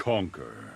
Conquer.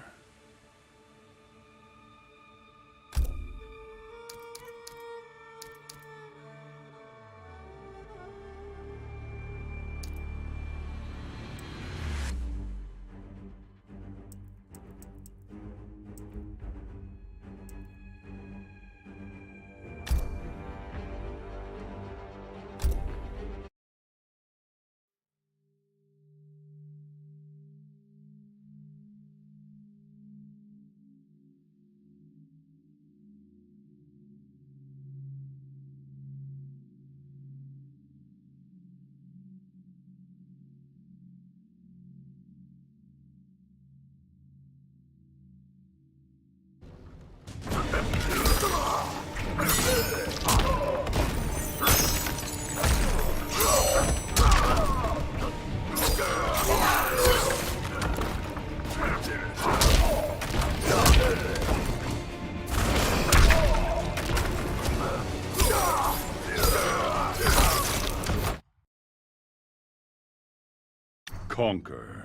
Conquer.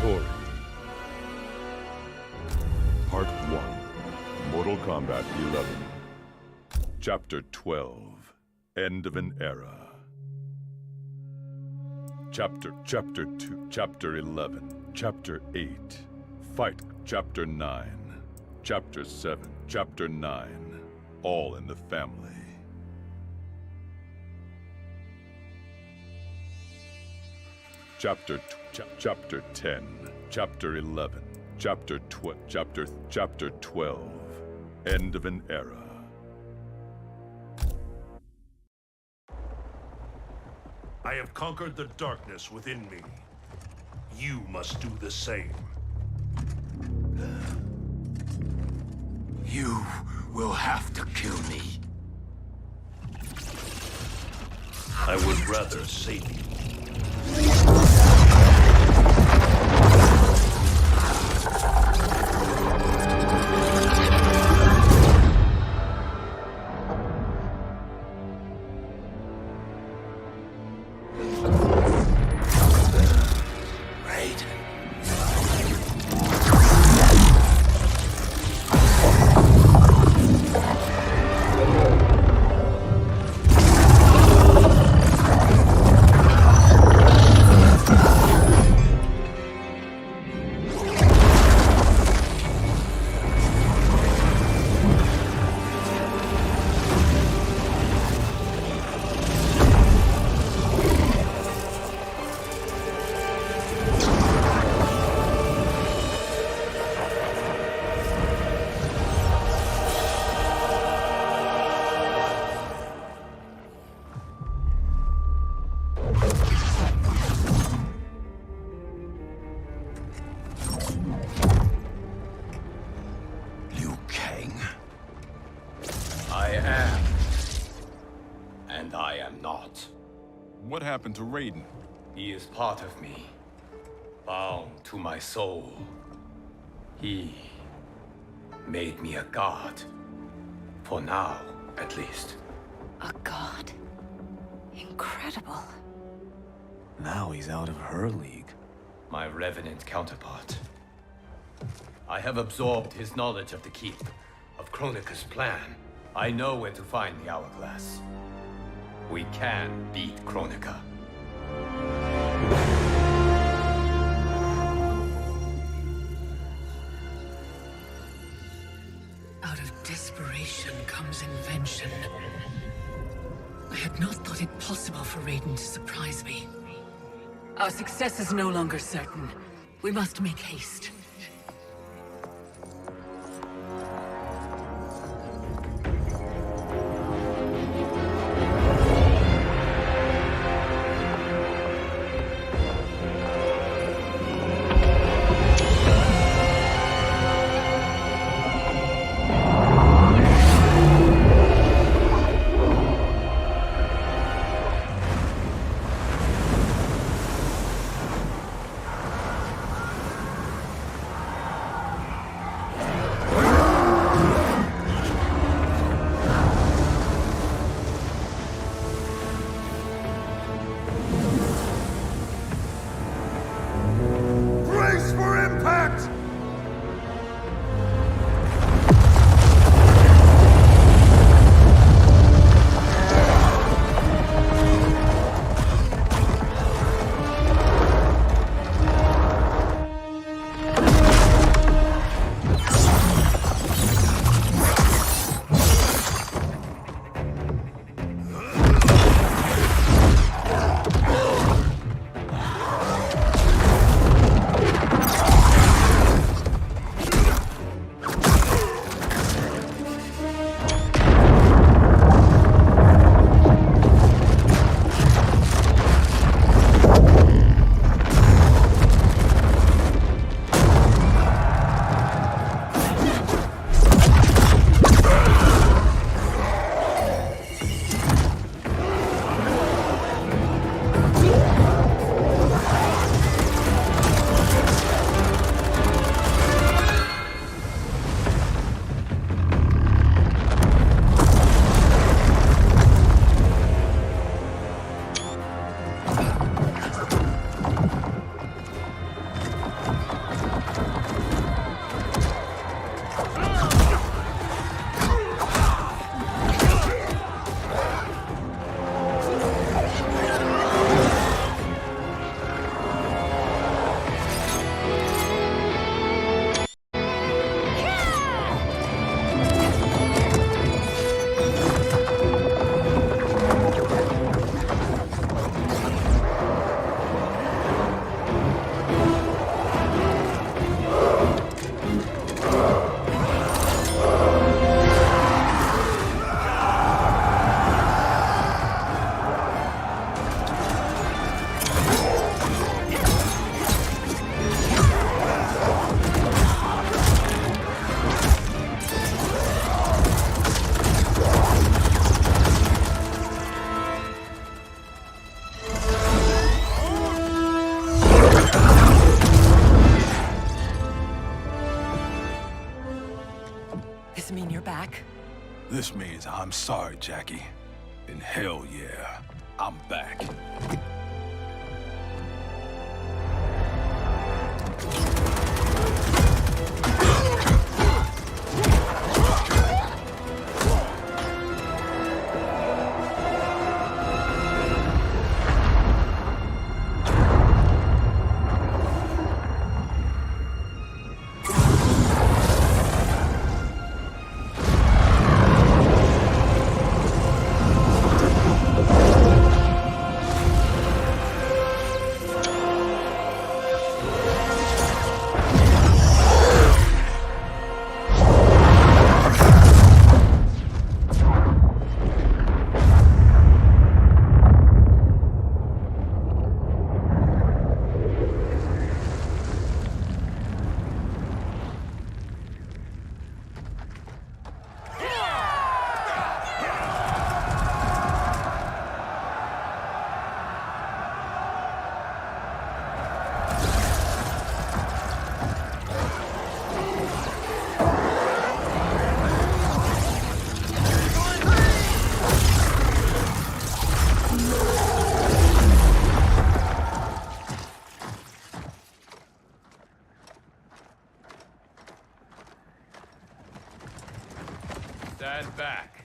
Story. Part 1. Mortal Kombat 11. Chapter 12. End of an Era. Chapter 2. Chapter 11. Chapter 8. Fight. Chapter 9. Chapter 7. Chapter 9. All in the Family. Chapter 10, Chapter 11, Chapter 12, End of an Era. I have conquered the darkness within me. You must do the same. You will have to kill me. I would rather save you. What happened to Raiden? He is part of me, bound to my soul. He made me a god. For now, at least. A god? Incredible. Now he's out of her league. My revenant counterpart. I have absorbed his knowledge of the Keep, of Kronika's plan. I know where to find the Hourglass. We can beat Kronika. desperation comes invention. I had not thought it possible for Raiden to surprise me. Our success is no longer certain. We must make haste. Brace for impact! This mean you're back? This means I'm sorry, Jackie. And hell yeah, I'm back. Stand back.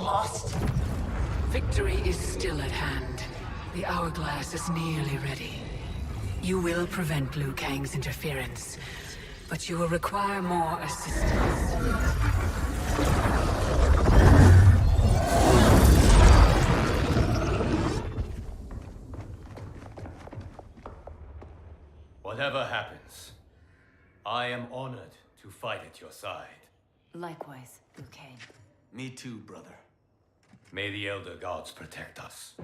lost? Victory is still at hand. The hourglass is nearly ready. You will prevent Liu Kang's interference, but you will require more assistance. Whatever happens, I am honored to fight at your side. Likewise, Liu Kang. Me too, brother. May the Elder Gods protect us.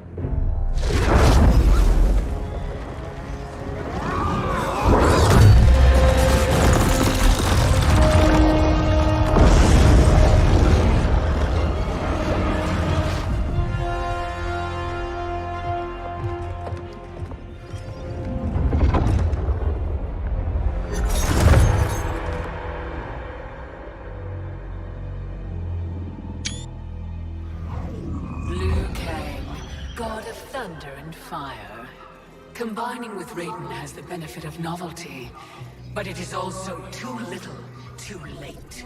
God of thunder and fire. Combining with Raiden has the benefit of novelty, but it is also too little, too late.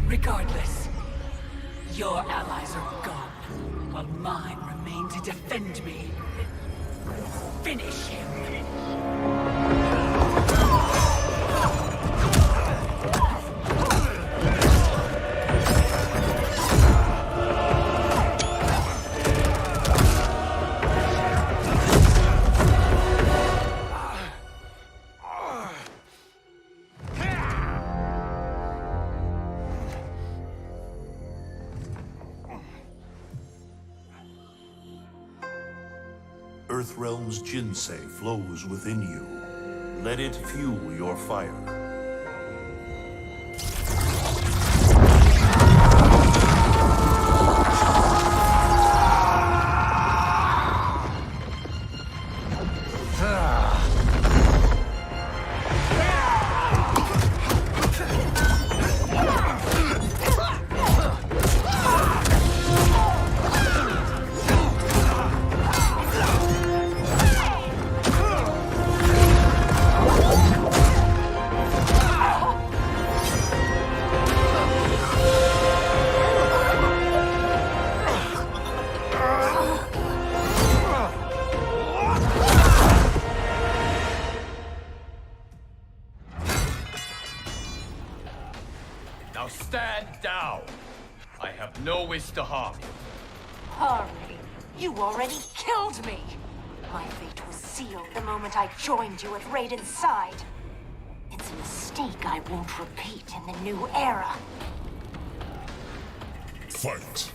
Regardless, your allies are gone, while mine remain to defend me. Finish him! Earthrealm's Jinsei flows within you. Let it fuel your fire. Now stand down! I have no wish to harm you. Harry, you already killed me! My fate was sealed the moment I joined you at Raiden's side. It's a mistake I won't repeat in the new era. Fight!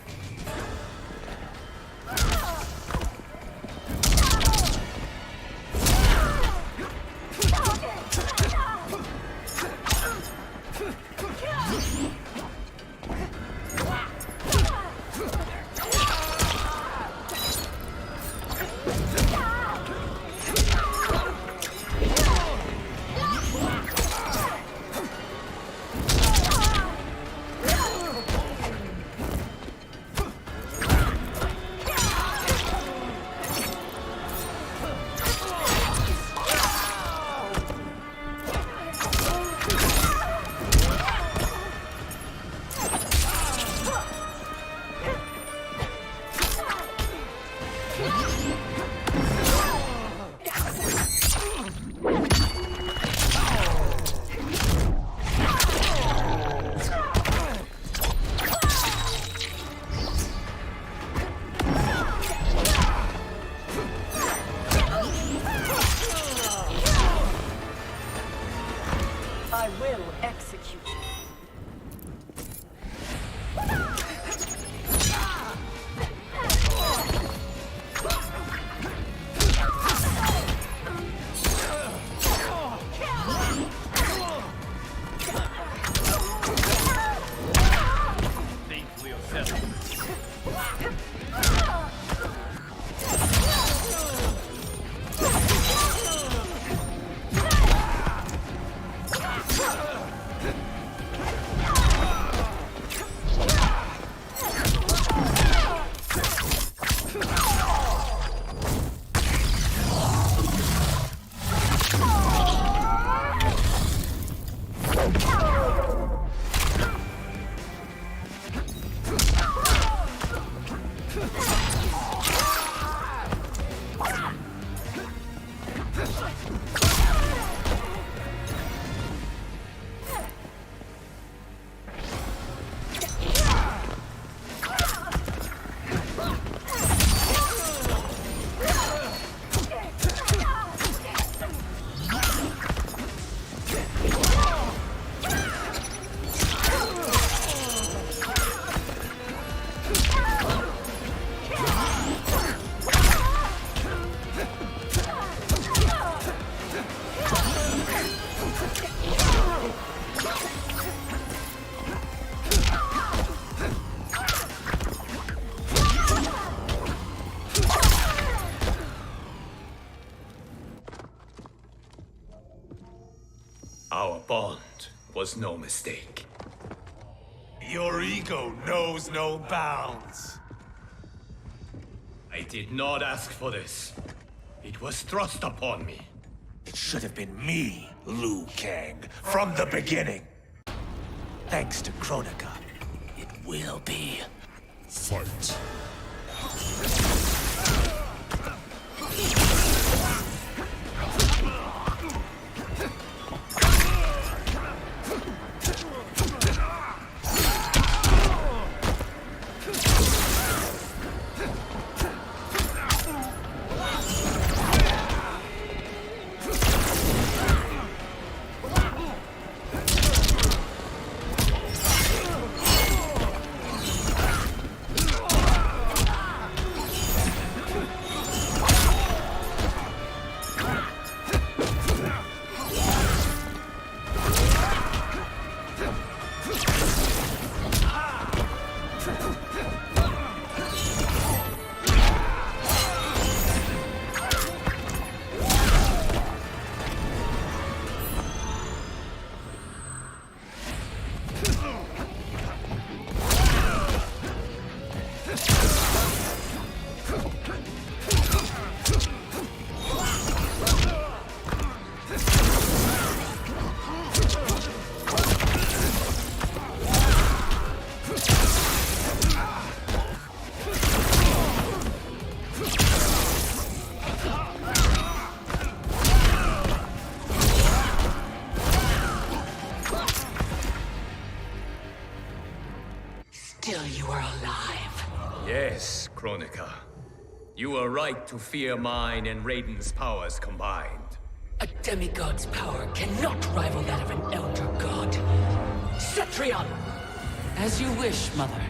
was no mistake. Your ego knows no bounds. I did not ask for this. It was thrust upon me. It should have been me, Liu Kang, from the beginning. Thanks to Kronika, it will be. Fight. Still you are alive. Yes, Kronika. You were right to fear mine and Raiden's powers combined. A demigod's power cannot rival that of an elder god. Cetrion! As you wish, Mother.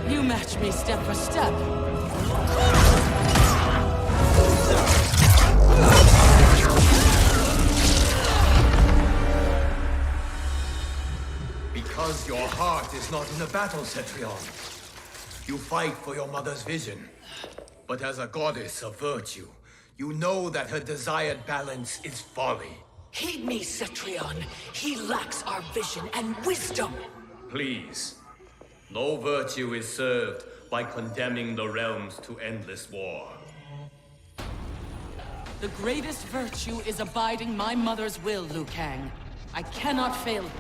You match me step for step. Because your heart is not in the battle, Cetrion. You fight for your mother's vision. But as a goddess of virtue, you know that her desired balance is folly. Heed me, Cetrion. He lacks our vision and wisdom. Please. No virtue is served by condemning the realms to endless war. The greatest virtue is abiding my mother's will, Liu Kang. I cannot fail her.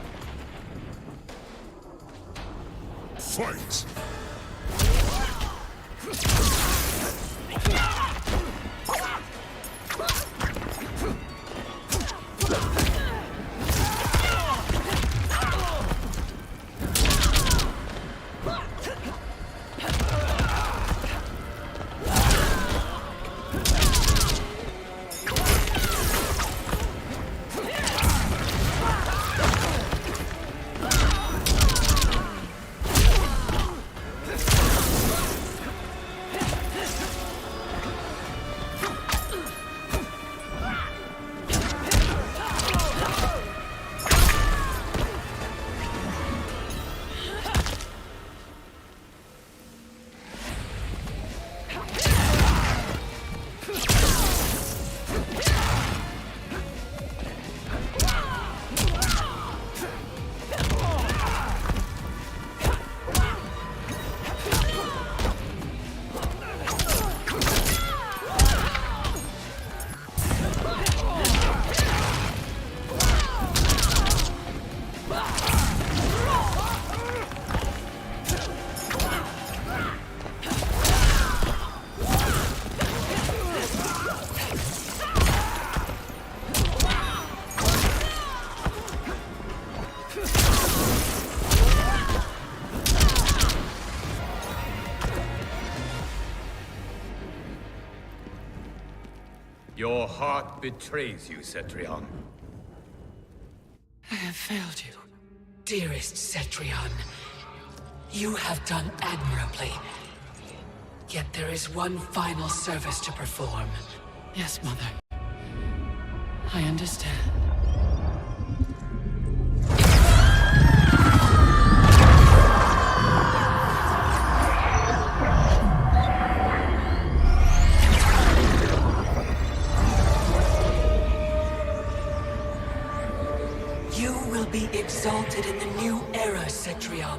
Fight! Your heart betrays you, Cetrion. I have failed you. Dearest Cetrion, you have done admirably. Yet there is one final service to perform. Yes, Mother. I understand. birthed in the new era, Cetrion.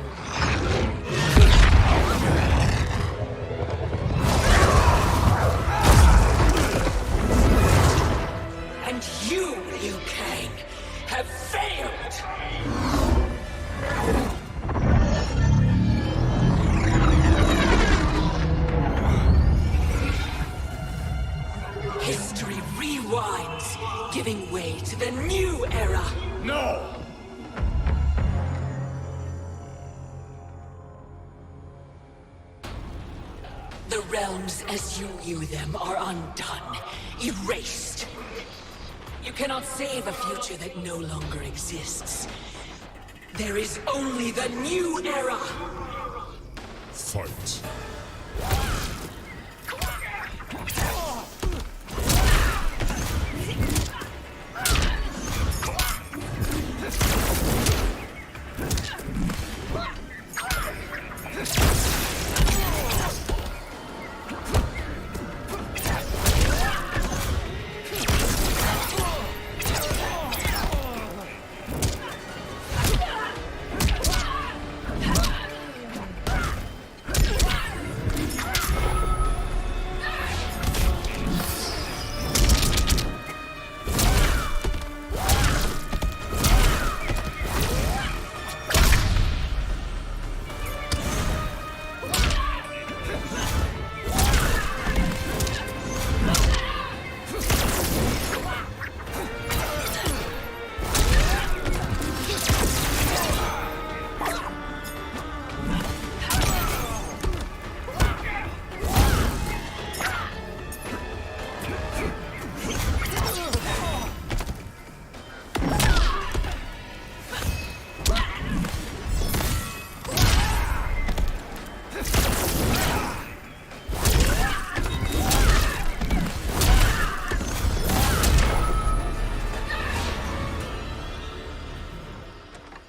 And you, Liu Kang, have failed! History rewinds, giving way to the new era! No! The realms as you knew them are undone, erased. You cannot save a future that no longer exists. There is only the new era! Fight.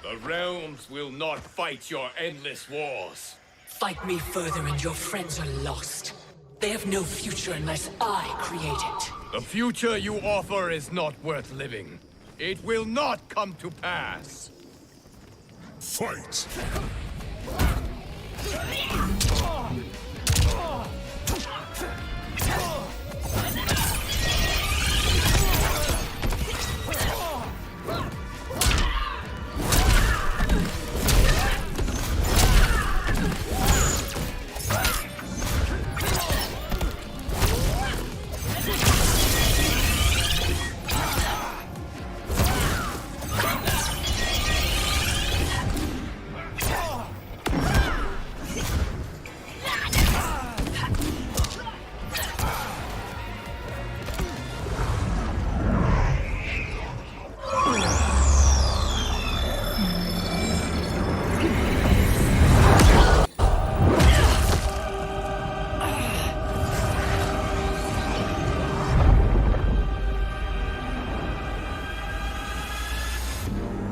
The realms will not fight your endless wars. Fight me further and your friends are lost. They have no future unless I create it. The future you offer is not worth living. It will not come to pass. Fight.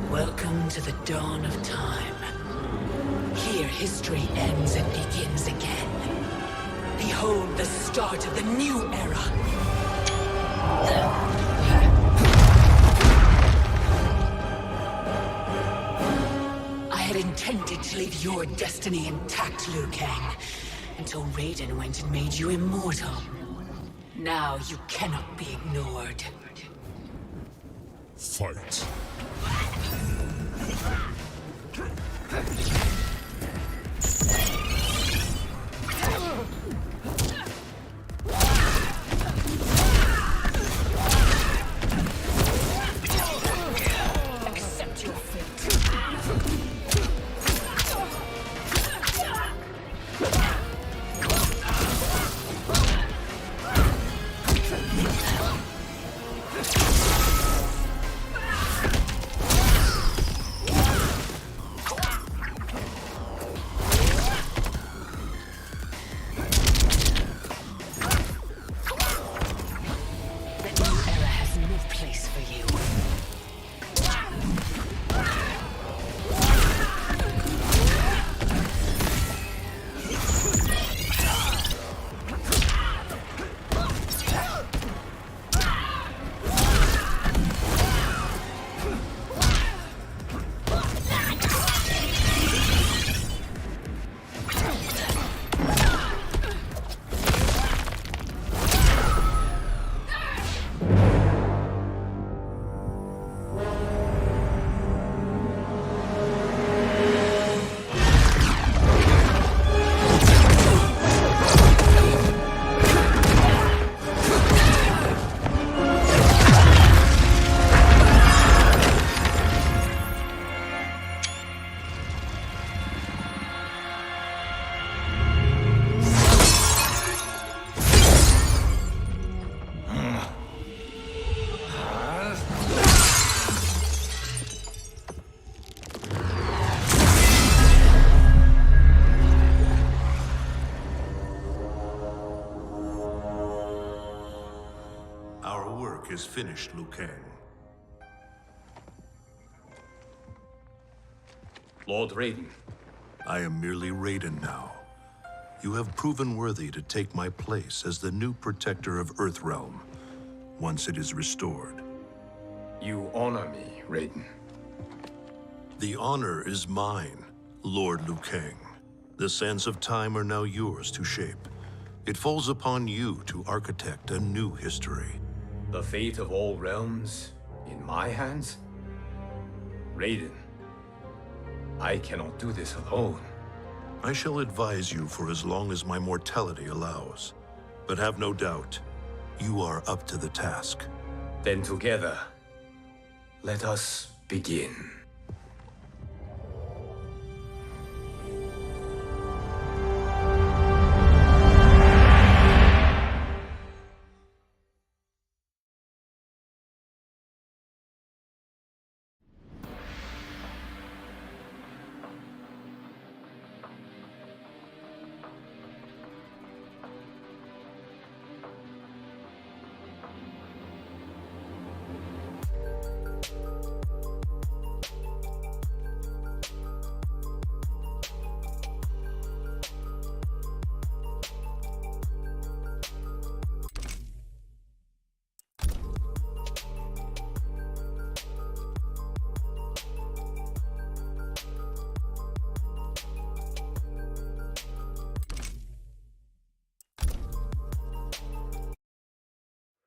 Welcome to the dawn of time. Here history ends and begins again. Behold the start of the new era. I had intended to leave your destiny intact, Liu Kang, until Raiden went and made you immortal. Now you cannot be ignored. Fight. Accept your fate. is finished, Liu Kang. Lord Raiden, I am merely Raiden now. You have proven worthy to take my place as the new protector of Earthrealm, once it is restored. you honor me, Raiden. The honor is mine, Lord Liu Kang. The sands of time are now yours to shape. It falls upon you to architect a new history. The fate of all realms in my hands? Raiden, I cannot do this alone. I shall advise you for as long as my mortality allows. But have no doubt, you are up to the task. Then together, let us begin.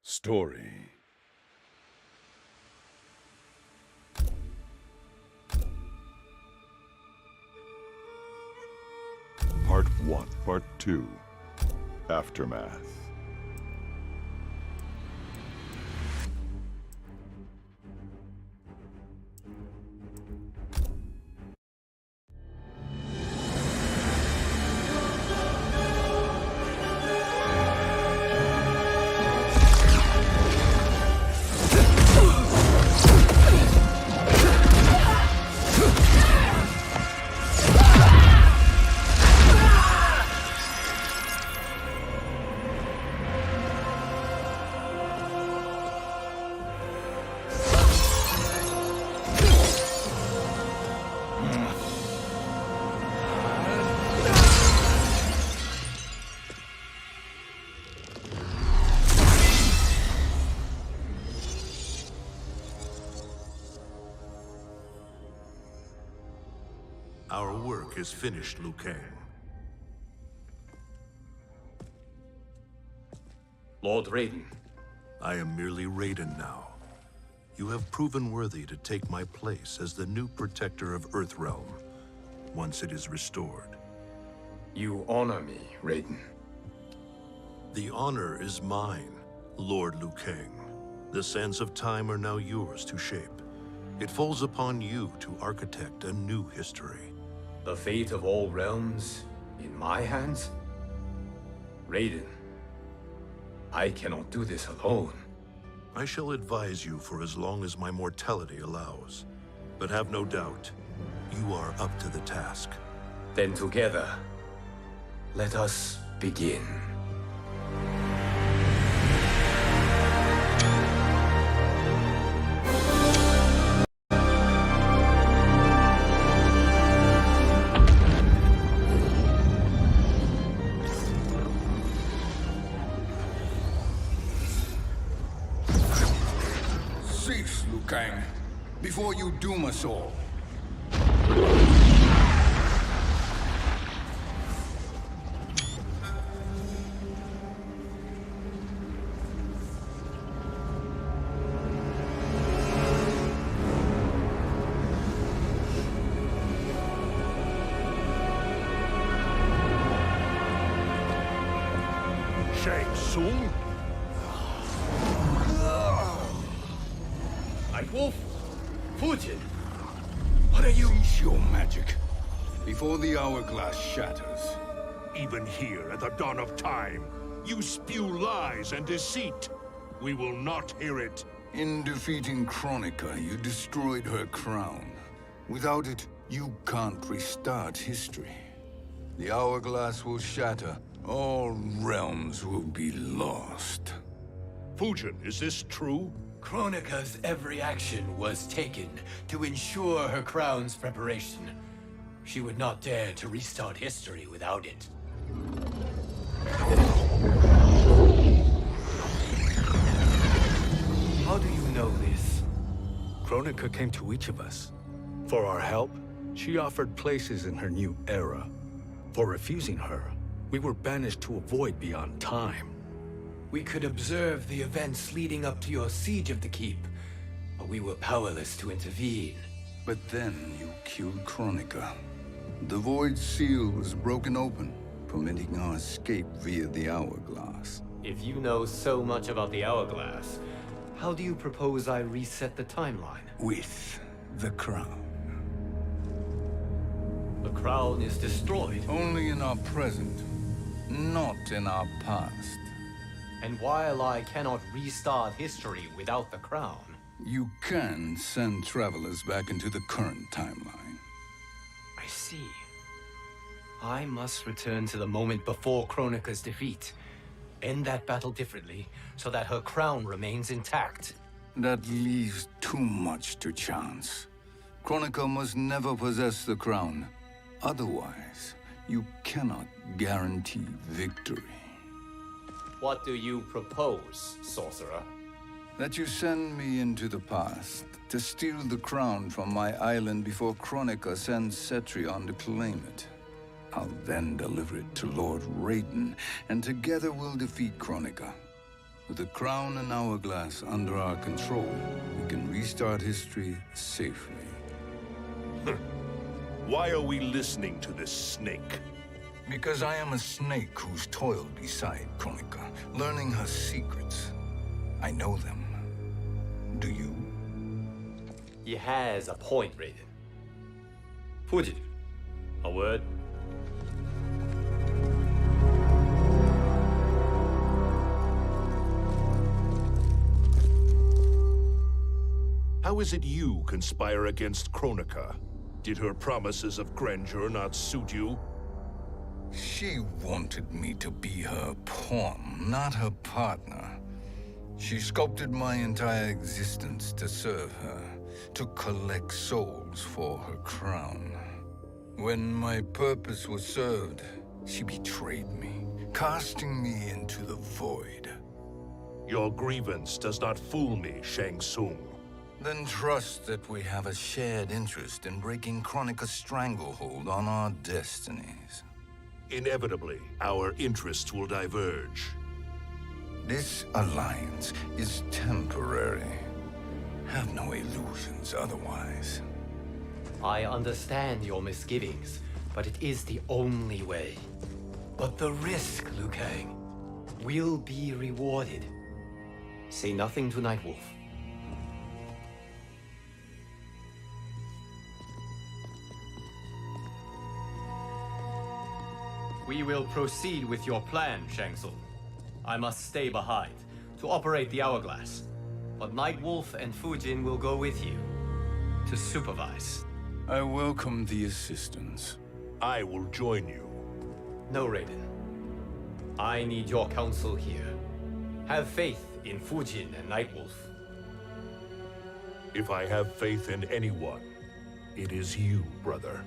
Story. Part 1, Part 2. Aftermath. Our work is finished, Liu Kang. Lord Raiden, I am merely Raiden now. You have proven worthy to take my place as the new protector of Earthrealm, once it is restored. you honor me, Raiden. The honor is mine, Lord Liu Kang. The sands of time are now yours to shape. It falls upon you to architect a new history. The fate of all realms in my hands? Raiden, I cannot do this alone. I shall advise you for as long as my mortality allows. But have no doubt, you are up to the task. Then together, let us begin. Cease, Liu Kang, before you doom us all. Shang Tsung? Wolf, Putin, what are you? Cease your magic, before the hourglass shatters. Even here at the dawn of time, you spew lies and deceit. We will not hear it. In defeating Kronika, you destroyed her crown. Without it, you can't restart history. The hourglass will shatter. All realms will be lost. Fujin, is this true? Kronika's every action was taken to ensure her crown's preparation. She would not dare to restart history without it. How do you know this? Kronika came to each of us. For our help, she offered places in her new era. For refusing her, we were banished to a void beyond time. We could observe the events leading up to your siege of the keep, but we were powerless to intervene. But then you killed Kronika. The Void Seal was broken open, permitting our escape via the Hourglass. If you know so much about the Hourglass, how do you propose I reset the timeline? With the crown. The crown is destroyed. Only in our present, not in our past. And while I cannot restart history without the crown... You can send travelers back into the current timeline. I see. I must return to the moment before Kronika's defeat. End that battle differently, so that her crown remains intact. That leaves too much to chance. Kronika must never possess the crown. Otherwise, you cannot guarantee victory. What do you propose, sorcerer? That you send me into the past to steal the crown from my island before Kronika sends Cetrion to claim it. I'll then deliver it to Lord Raiden, and together we'll defeat Kronika. With the crown and Hourglass under our control, we can restart history safely. Why are we listening to this snake? Because I am a snake who's toiled beside Kronika, learning her secrets. I know them. Do you? He has a point, Raiden. Fujin, a word? How is it you conspire against Kronika? Did her promises of grandeur not suit you? She wanted me to be her pawn, not her partner. She sculpted my entire existence to serve her, to collect souls for her crown. When my purpose was served, she betrayed me, casting me into the void. Your grievance does not fool me, Shang Tsung. Then trust that we have a shared interest in breaking Kronika's stranglehold on our destinies. Inevitably, our interests will diverge. This alliance is temporary. Have no illusions otherwise. I understand your misgivings, but it is the only way. But the risk, Liu Kang, will be rewarded. Say nothing to Nightwolf. We will proceed with your plan, Shang Tsung. I must stay behind to operate the Hourglass. But Nightwolf and Fujin will go with you to supervise. I welcome the assistance. I will join you. No, Raiden. I need your counsel here. Have faith in Fujin and Nightwolf. If I have faith in anyone, it is you, brother.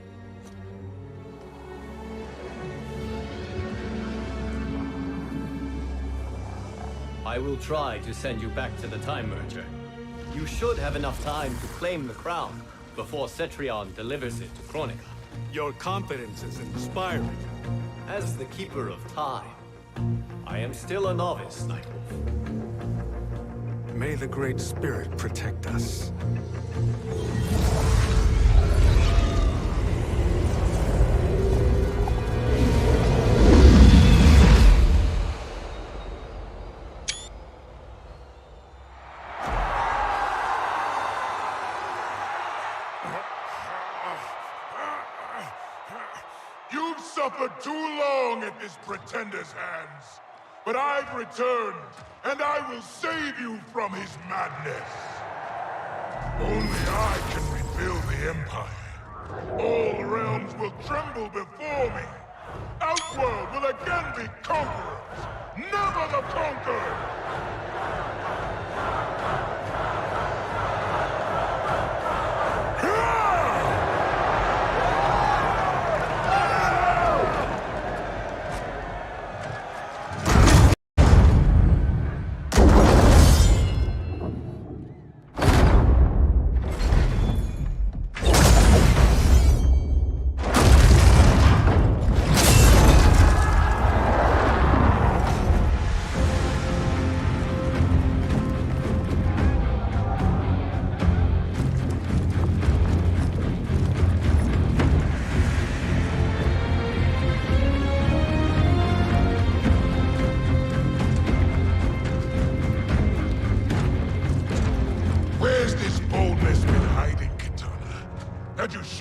I will try to send you back to the Time Merger. You should have enough time to claim the crown before Cetrion delivers it to Kronika. Your confidence is inspiring. As the Keeper of Time, I am still a novice, Nightwolf. May the Great Spirit protect us. You've suffered too long at this pretender's hands. But I've returned, and I will save you from his madness. Only I can rebuild the Empire. All realms will tremble before me. Outworld will again be conquerors, never the conquered!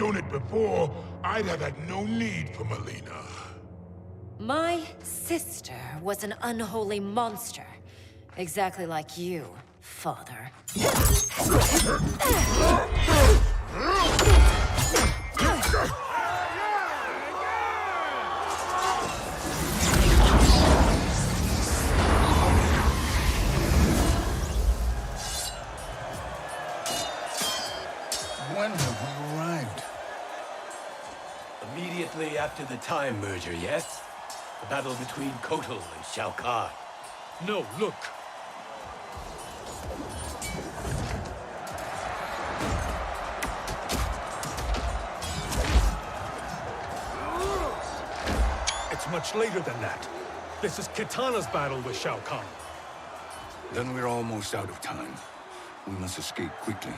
shown it before, I'd have had no need for Melina. My sister was an unholy monster. Exactly like you, father. When have we arrived? Immediately after the Time merger, yes? The battle between Kotal and Shao Kahn. No, look. It's much later than that. This is Kitana's battle with Shao Kahn. Then we're almost out of time. We must escape quickly.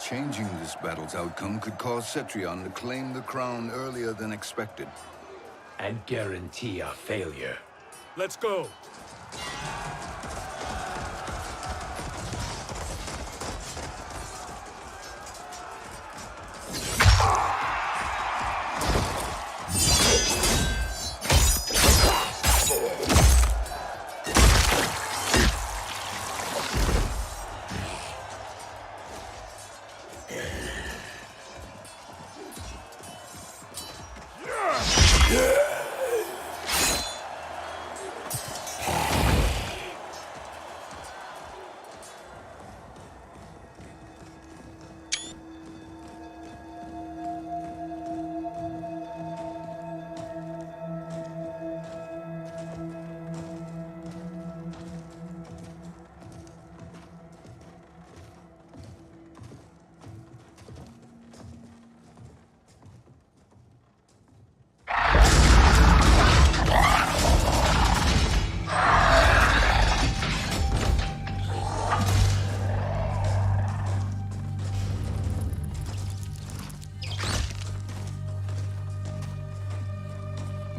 Changing this battle's outcome could cause Cetrion to claim the crown earlier than expected. And guarantee our failure. Let's go.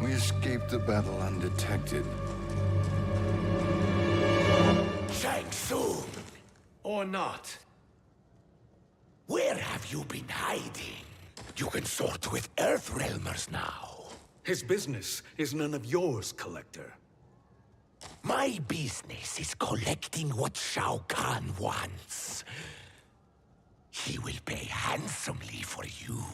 We escaped the battle undetected. Shang Tsung! Or not. Where have you been hiding? You can sort with Earthrealmers now. His business is none of yours, Collector. My business is collecting what Shao Kahn wants. He will pay handsomely for you.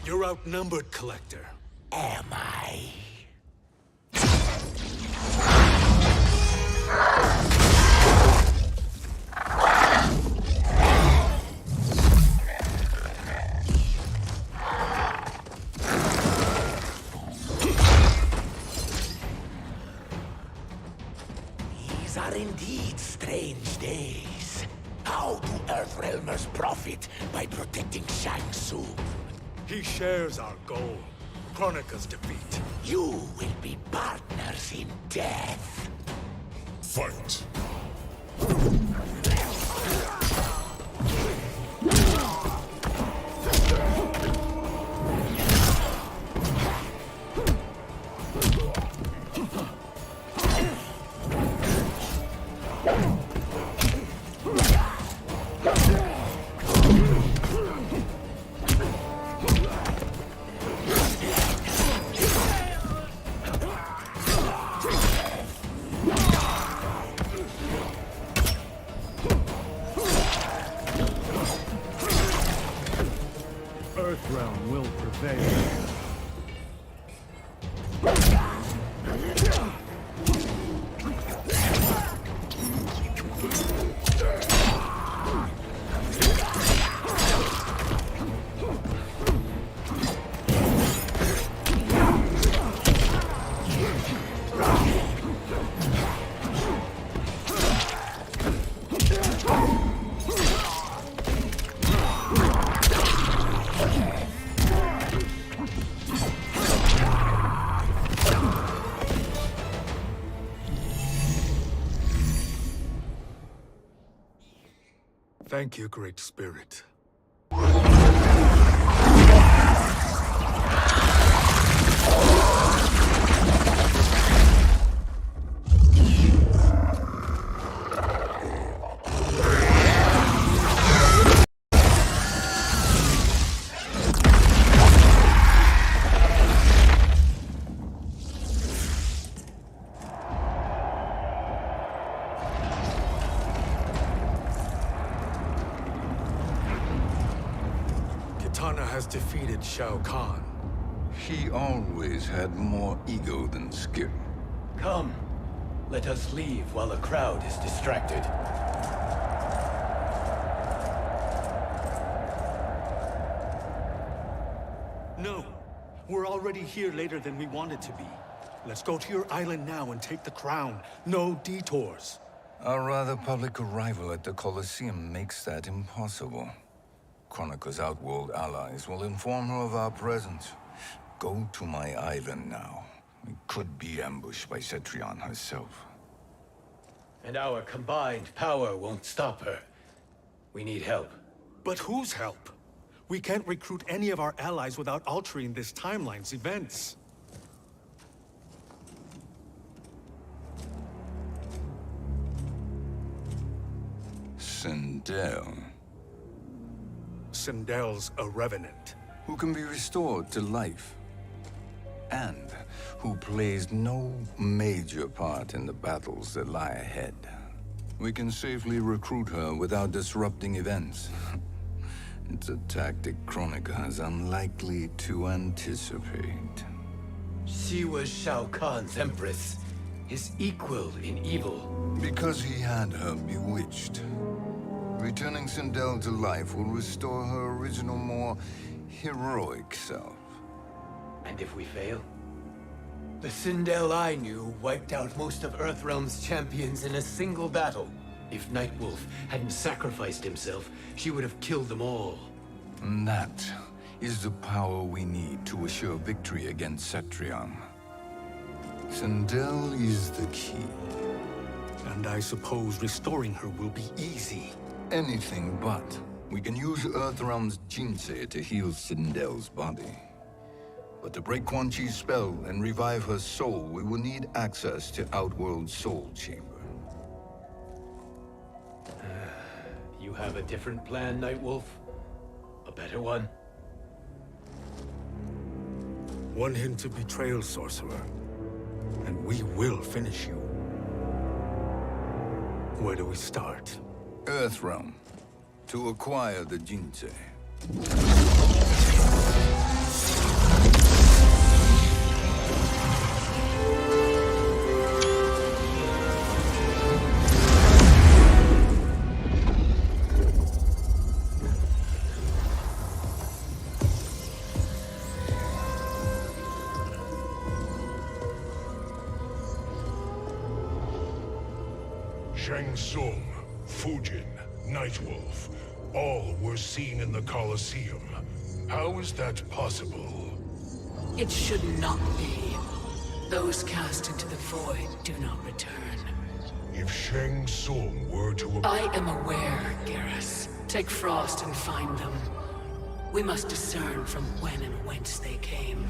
You're outnumbered, Collector. Am I? These are indeed strange days. How do Earthrealmers profit by protecting Shang Tsung? He shares our goal. Kronika's defeat. You will be partners in death. Fight! Earthrealm will prevail. Thank you, Great Spirit. wicked Shao Kahn. He always had more ego than skill. Come, let us leave while the crowd is distracted. No. We're already here later than we wanted to be. Let's go to your island now and take the crown. No detours. Our rather public arrival at the Colosseum makes that impossible. Kronika's outworld allies will inform her of our presence. Go to my island now. We could be ambushed by Cetrion herself. And our combined power won't stop her. We need help. But whose help? We can't recruit any of our allies without altering this timeline's events. Sindel, Sindel's a revenant. who can be restored to life, and who plays no major part in the battles that lie ahead. We can safely recruit her without disrupting events. It's a tactic Kronika is unlikely to anticipate. She was Shao Kahn's empress, his equal in evil. Because he had her bewitched. Returning Sindel to life will restore her original, more heroic self. And if we fail? The Sindel I knew wiped out most of Earthrealm's champions in a single battle. If Nightwolf hadn't sacrificed himself, she would have killed them all. And that is the power we need to assure victory against Cetrion. Sindel is the key. And I suppose restoring her will be easy. Anything but. We can use Earthrealm's Jinsei to heal Sindel's body. But to break Quan Chi's spell and revive her soul, we will need access to Outworld's Soul Chamber. You have a different plan, Nightwolf? A better one? One hint of betrayal, sorcerer, and we will finish you. Where do we start? Earthrealm. To acquire the Jinsei. Shang Tsung, Fujin, Nightwolf, all were seen in the Colosseum. How is that possible? It should not be. Those cast into the void do not return. If Shang Tsung were to... I am aware, Garrus. Take Frost and find them. We must discern from when and whence they came.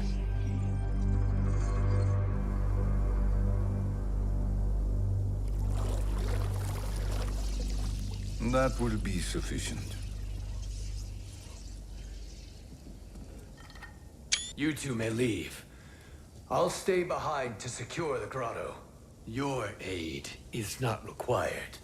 That will be sufficient. You two may leave. I'll stay behind to secure the grotto. Your aid is not required.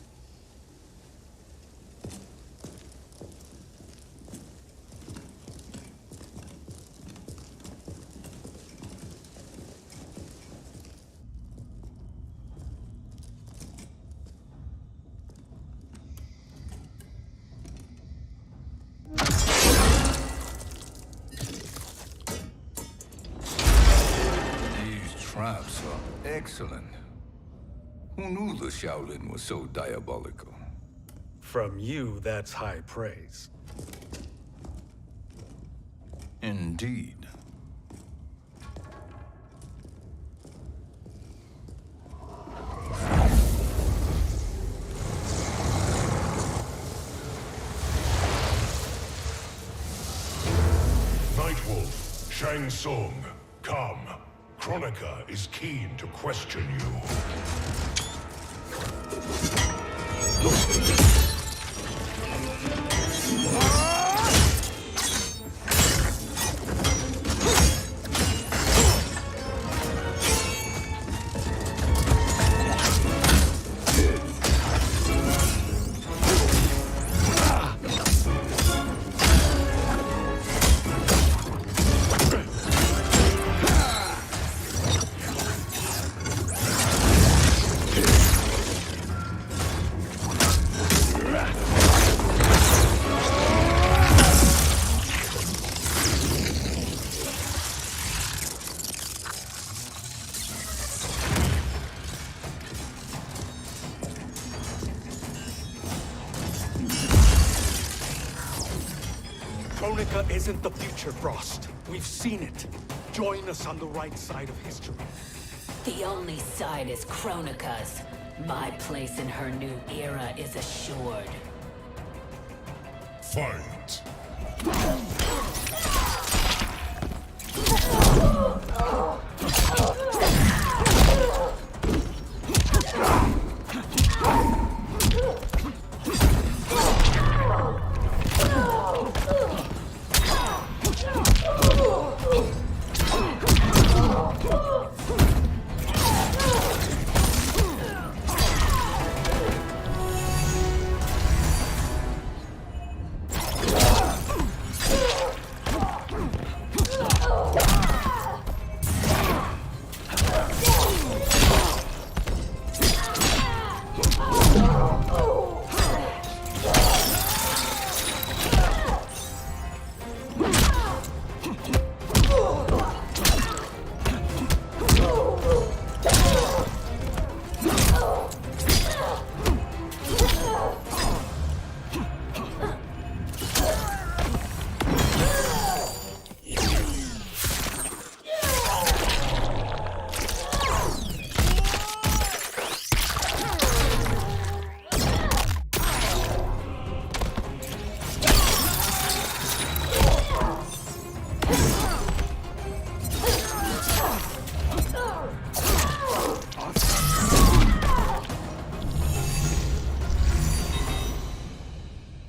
Traps are excellent. Who knew the Shaolin was so diabolical? From you, that's high praise. Indeed. Nightwolf, Shang Tsung, come. Kronika is keen to question you. Kronika isn't the future, Frost. We've seen it. Join us on the right side of history. The only side is Kronika's. My place in her new era is assured. Fight!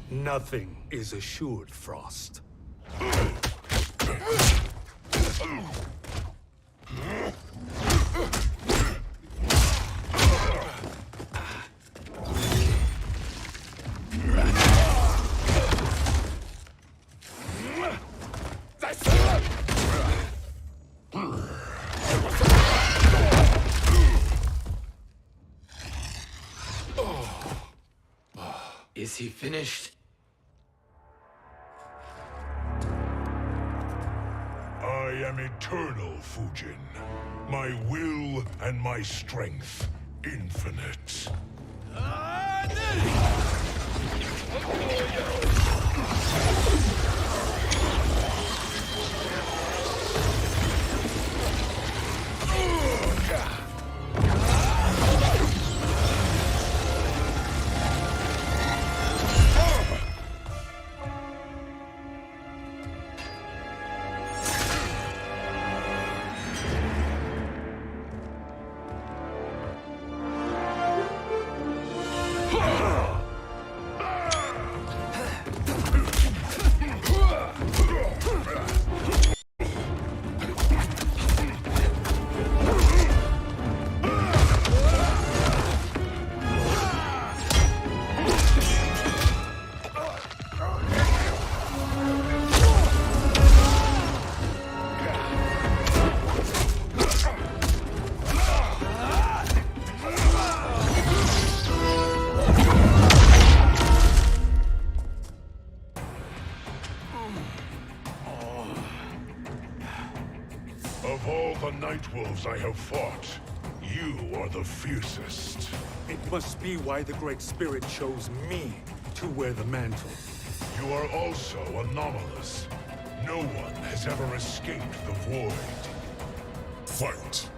Nothing is assured, Frost. Is he finished? I am eternal, Fujin. My will and my strength, infinite. Of all the Nightwolves I have fought, you are the fiercest. It must be why the Great Spirit chose me to wear the mantle. You are also anomalous. No one has ever escaped the void. Fight!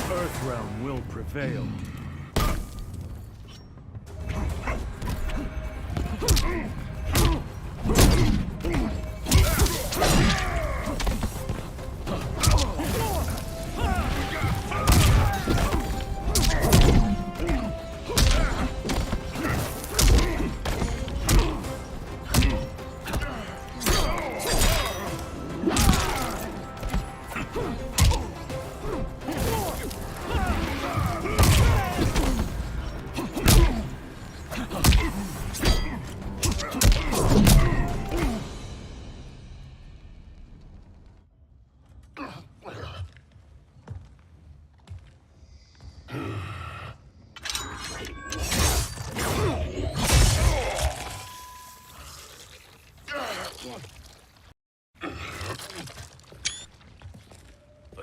Earthrealm will prevail.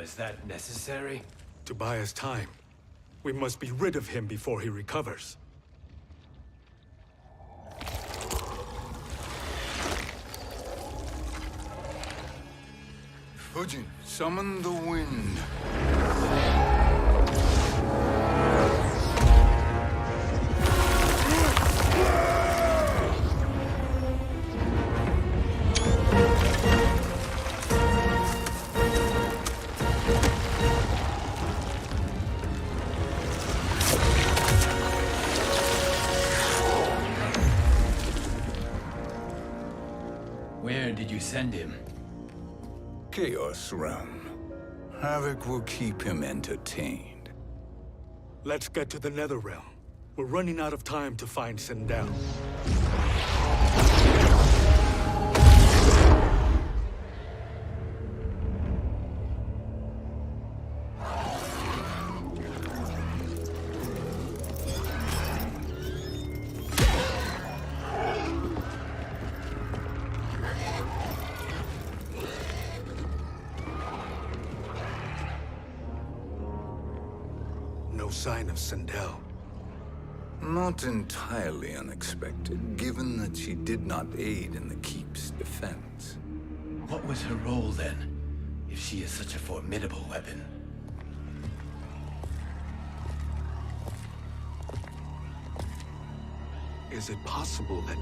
Was that necessary? To buy us time. We must be rid of him before he recovers. Fujin, summon the wind. Where did you send him? Chaos Realm. Havoc will keep him entertained. Let's get to the Netherrealm. We're running out of time to find Sindel. No sign of Sindel. Not entirely unexpected, given that she did not aid in the Keep's defense. What was her role then, if she is such a formidable weapon? Is it possible that...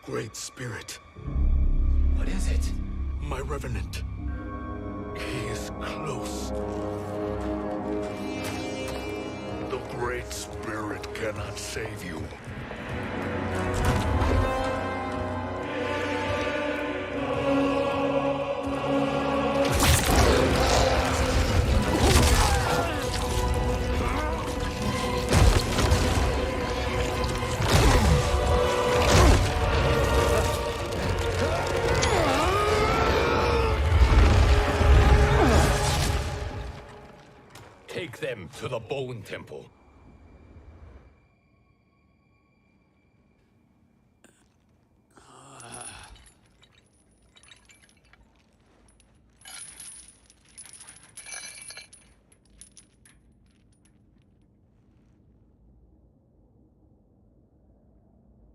Great Spirit. What is it? My Revenant. He is close. The Great Spirit cannot save you. Take them to the Bone Temple.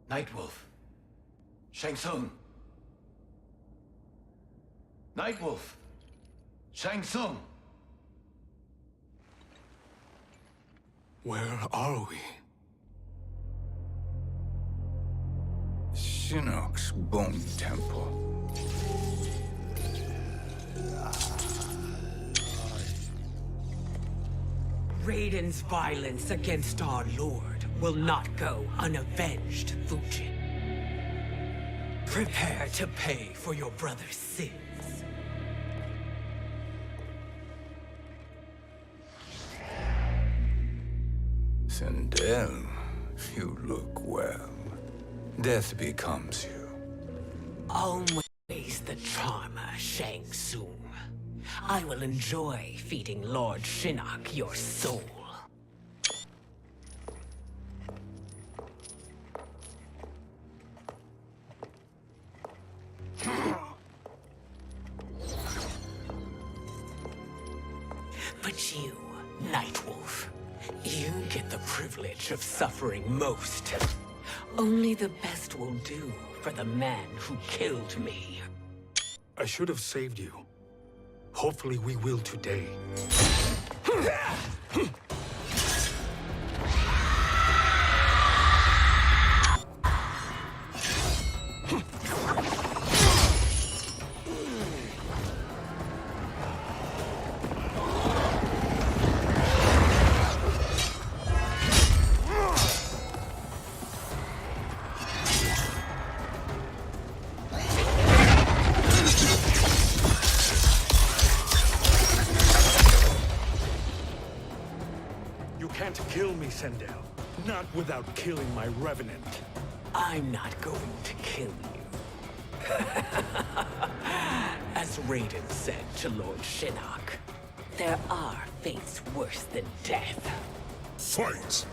Nightwolf. Shang Tsung. Nightwolf. Shang Tsung. Where are we? Shinnok's Bone Temple. Raiden's violence against our Lord will not go unavenged, Fujin. Prepare to pay for your brother's sins. Sindel, you look well. Death becomes you. Always the charmer, Shang Tsung. I will enjoy feeding Lord Shinnok your soul. But you, Nightwolf, you get the privilege of suffering most. Only the best will do for the man who killed me. I should have saved you. Hopefully we will today. You can't kill me, Sindel. Not without killing my Revenant. I'm not going to kill you. As Raiden said to Lord Shinnok, there are fates worse than death. Fight!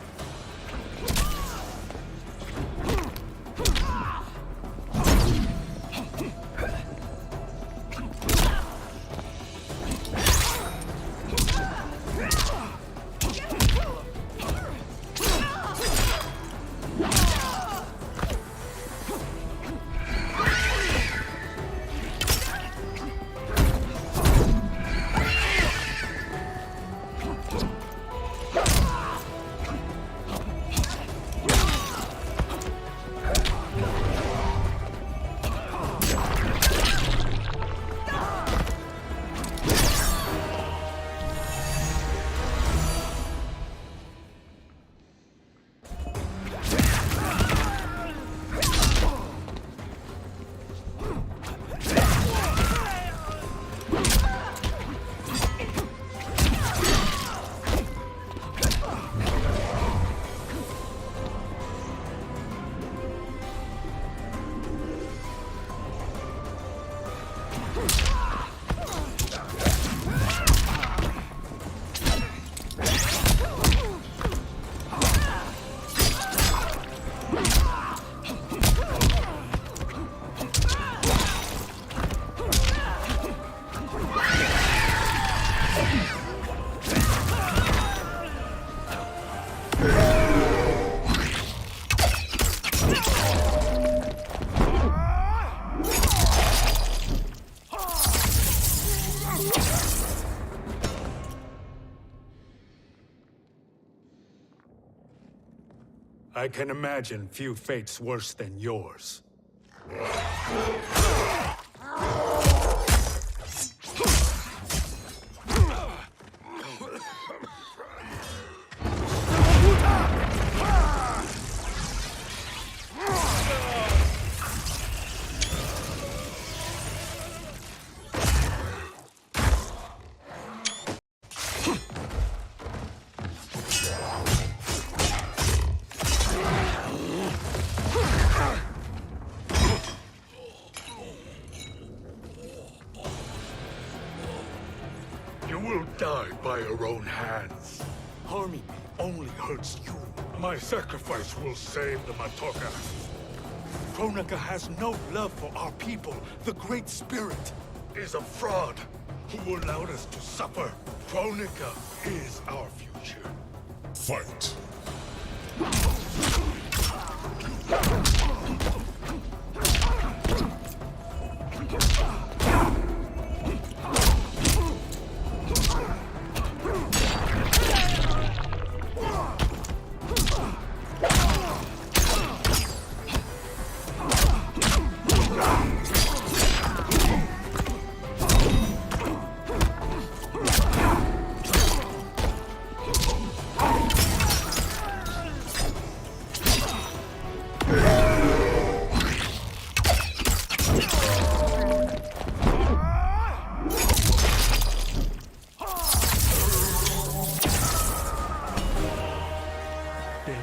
I can imagine few fates worse than yours. You will die by your own hands. Harming me only hurts you. My sacrifice will save the Matoka. Kronika has no love for our people. The Great Spirit Is a fraud who allowed us to suffer. Kronika is our future. Fight.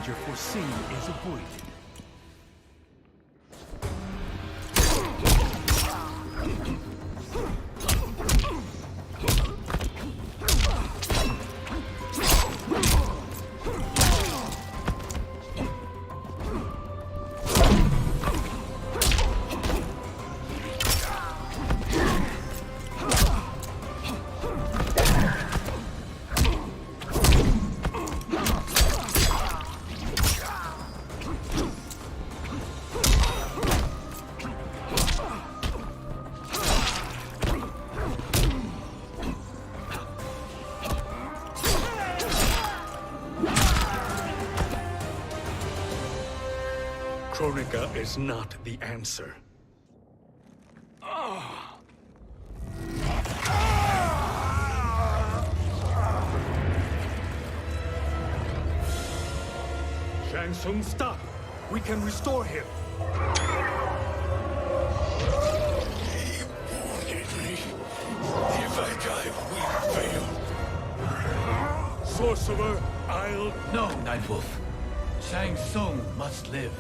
danger foreseen is avoided. Kronika is not the answer. Shang Tsung, stop! We can restore him! He wounded me. If I die, we fail. Sorcerer, I'll... No, Nightwolf. Shang Tsung must live.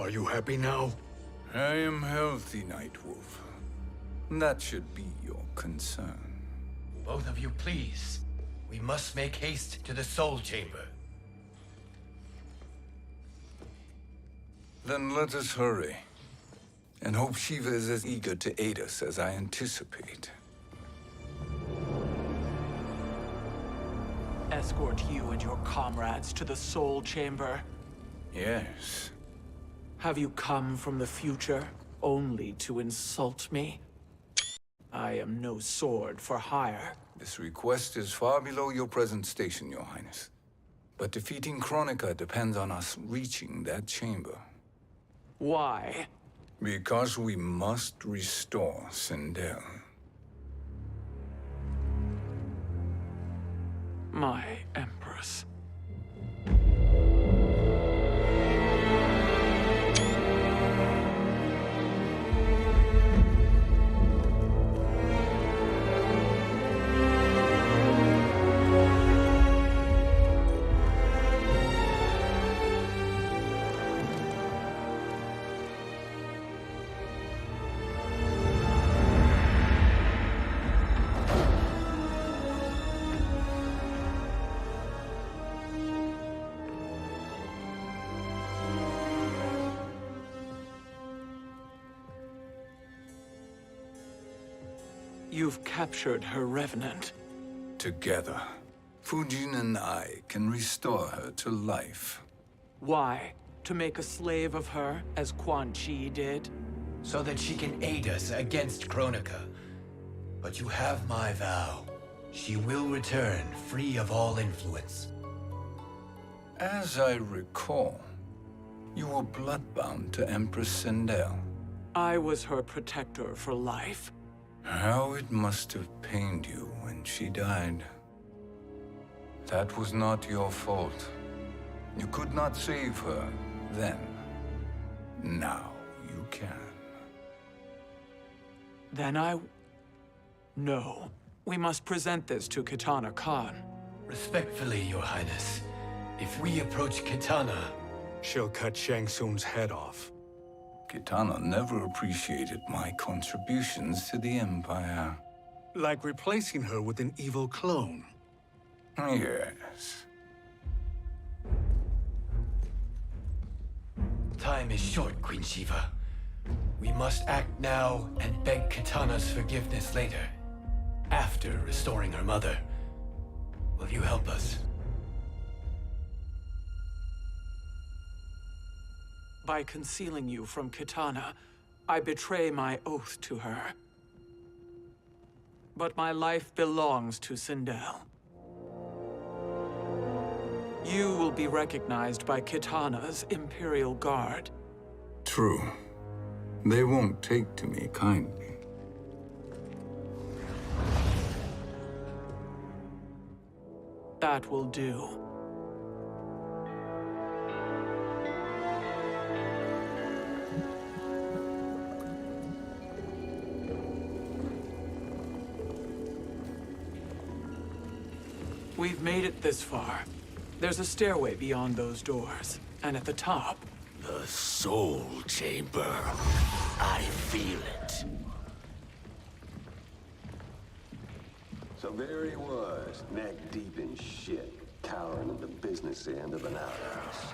Are you happy now? I am healthy, Nightwolf. That should be your concern. Both of you, please. We must make haste to the Soul Chamber. Then let us hurry. And hope Shiva is as eager to aid us as I anticipate. Escort you and your comrades to the Soul Chamber. Yes. Have you come from the future only to insult me? I am no sword for hire. This request is far below your present station, Your Highness. But defeating Kronika depends on us reaching that chamber. Why? Because we must restore Sindel. My Empress. You've captured her revenant. Together, Fujin and I can restore her to life. Why? To make a slave of her, as Quan Chi did? So that she can aid us against Kronika. But you have my vow. She will return free of all influence. As I recall, you were bloodbound to Empress Sindel. I was her protector for life. How it must have pained you when she died. That was not your fault. You could not save her then. Now you can. Then No. We must present this to Kitana Khan. Respectfully, Your Highness. If we approach Kitana... She'll cut Shang Tsung's head off. Kitana never appreciated my contributions to the Empire. Like replacing her with an evil clone. Yes. Time is short, Queen Shiva. We must act now and beg Kitana's forgiveness later. After restoring her mother. Will you help us? By concealing you from Kitana, I betray my oath to her. But my life belongs to Sindel. You will be recognized by Kitana's Imperial Guard. True. They won't take to me kindly. That will do. We've made it this far. There's a stairway beyond those doors, and at the top... The Soul Chamber. I feel it. So there he was, neck deep in shit, cowering at the business end of an outhouse.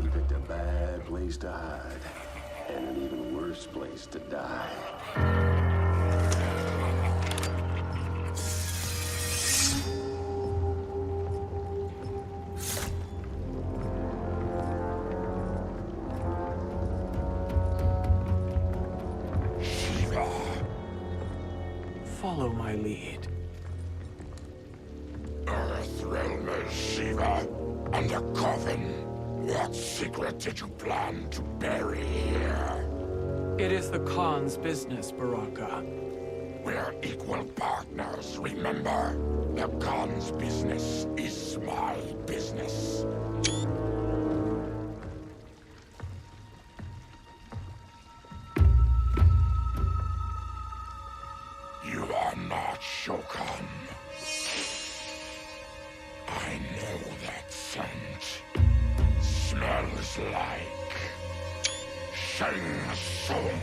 He picked a bad place to hide, and an even worse place to die. Follow my lead. Earthrealm is Shiva, and a coffin. What secret did you plan to bury here? It is the Khan's business, Baraka. We're equal partners, remember? The Khan's business is my business. You are not Shokan. I know that scent. Smells like... Shang Tsung.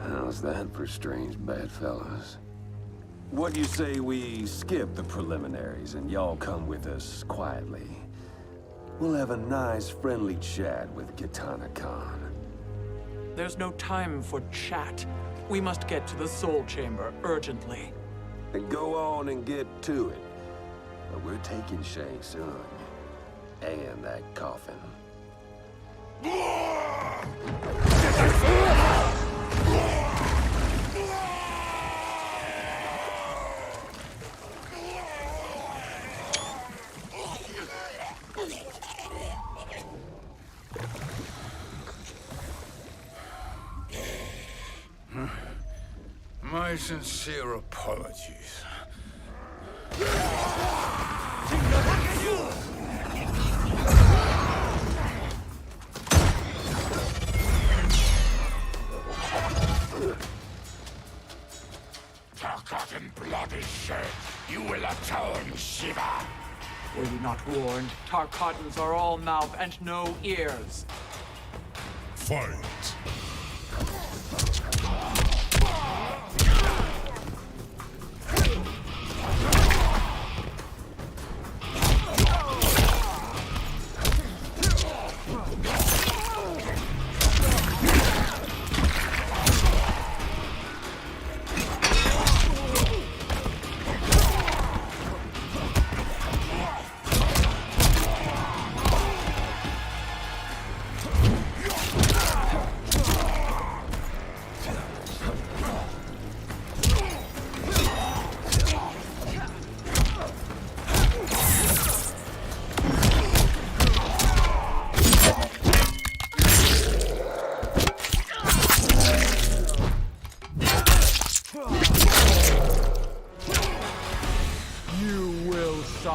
How's that for strange bedfellows? What do you say we skip the preliminaries and y'all come with us quietly? We'll have a nice, friendly chat with Kitana Khan. There's no time for chat. We must get to the Soul Chamber urgently. Then go on and get to it. But we're taking Shang Tsung. And that coffin. My sincere apologies. Forgotten blood is shed. You will atone, Shiva. Were you not warned? Tarkatans are all mouth and no ears. Fight.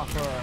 offer.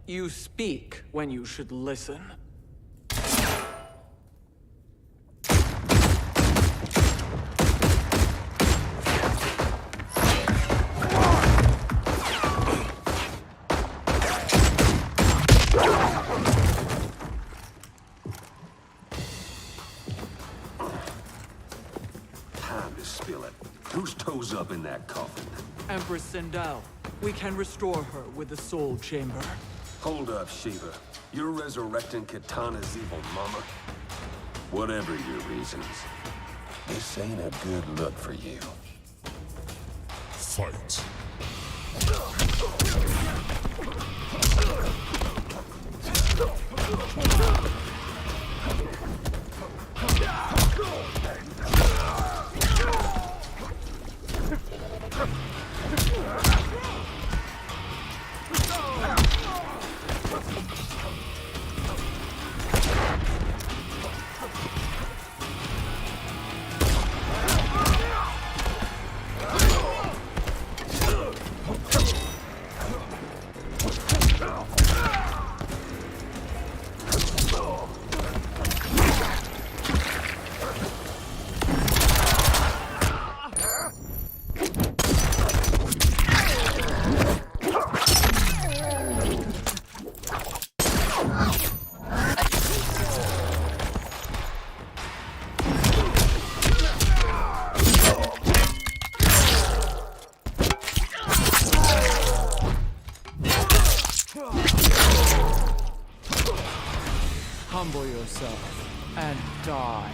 You speak when you should listen. Time to spill it. Whose toes up in that coffin? Empress Sindel. We can restore her with the Soul Chamber. Hold up, Shiva. You're resurrecting Kitana's evil mama? Whatever your reasons, this ain't a good look for you. Fight. Humble yourself and die.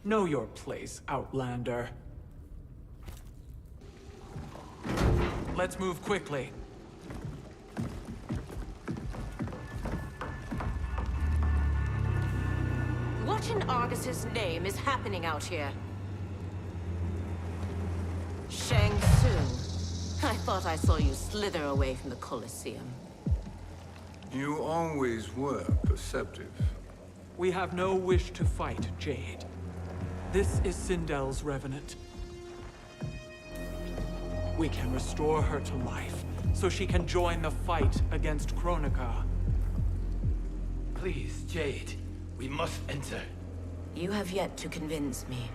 Know your place, Outlander. Let's move quickly. What in Argus's name is happening out here? Shang Tsung. I thought I saw you slither away from the Colosseum. You always were perceptive. We have no wish to fight, Jade. This is Sindel's Revenant. We can restore her to life, so she can join the fight against Kronika. Please, Jade. We must enter. You have yet to convince me.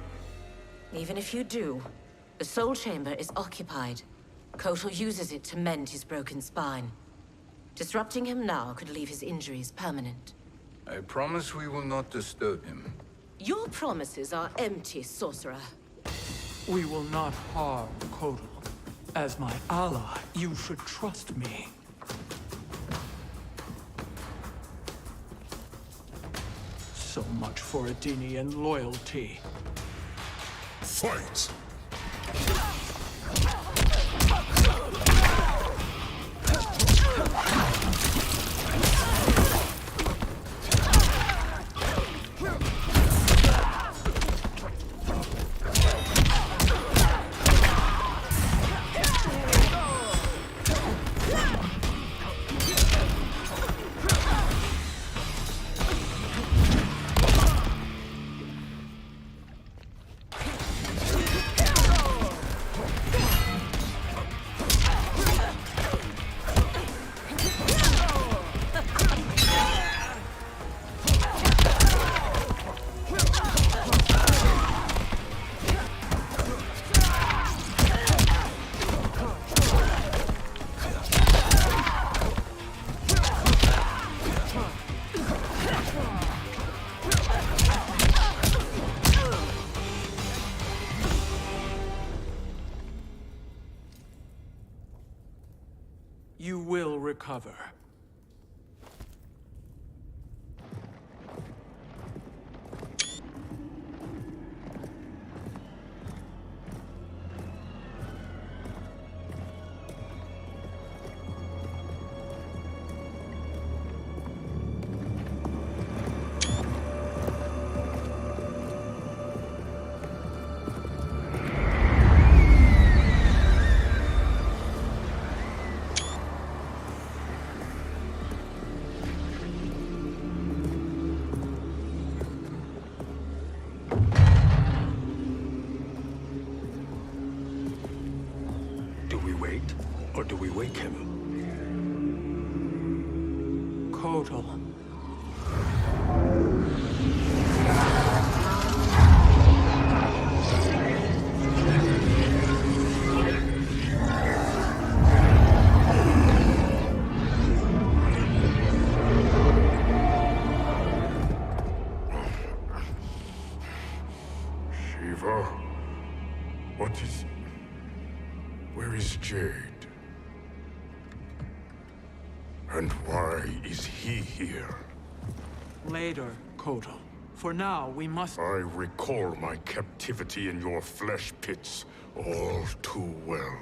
Even if you do, the Soul Chamber is occupied. Kotal uses it to mend his broken spine. Disrupting him now could leave his injuries permanent. I promise we will not disturb him. Your promises are empty, sorcerer. We will not harm Kotal. As my ally, you should trust me. So much for Adenian loyalty. Fight! You will recover. Do we wait, or do we wake him? Kotal. Shiva? What is... Where is Jade? And why is he here? Later, Kotal. For now, we must... I recall my captivity in your flesh pits all too well.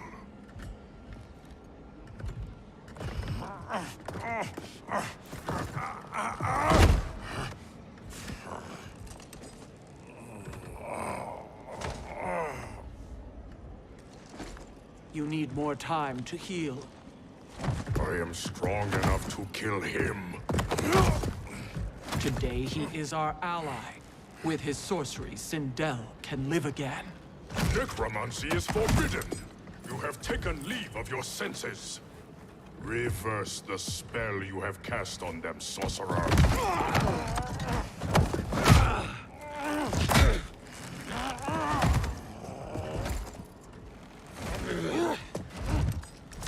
You need more time to heal. I am strong enough to kill him. Today, he is our ally. With his sorcery, Sindel can live again. Necromancy is forbidden. You have taken leave of your senses. Reverse the spell you have cast on them, sorcerer.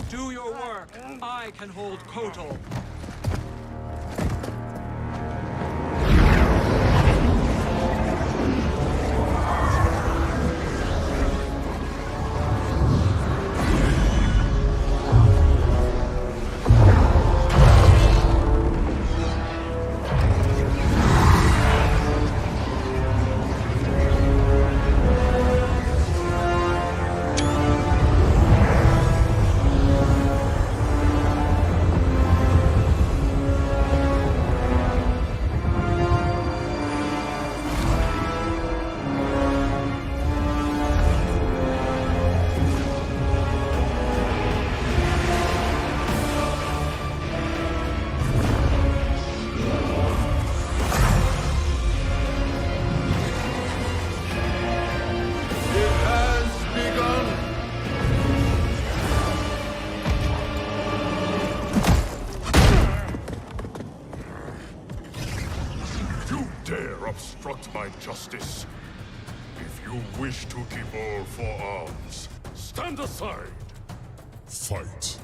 Do your work. I can hold Kotal. Obstruct my justice. If you wish to keep all four arms, stand aside. Fight.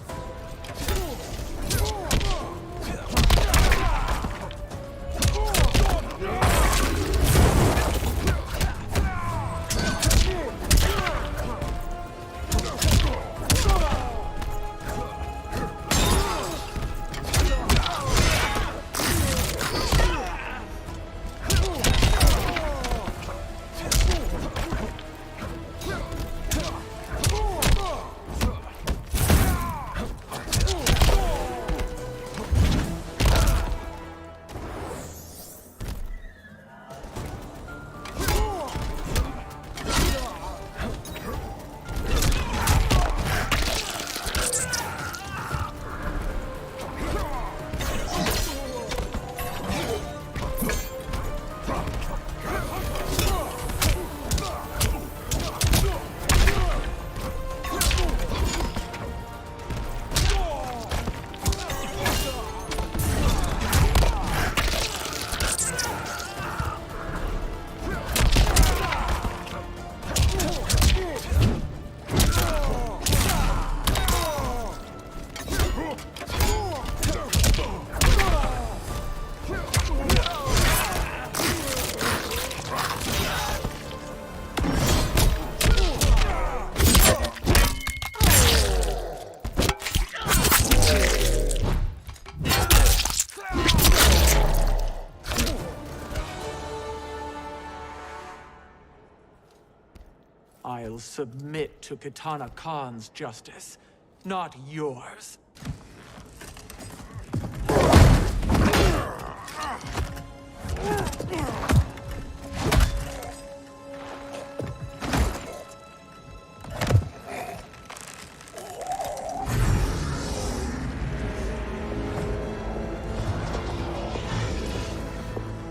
I'll submit to Kitana Khan's justice, not yours.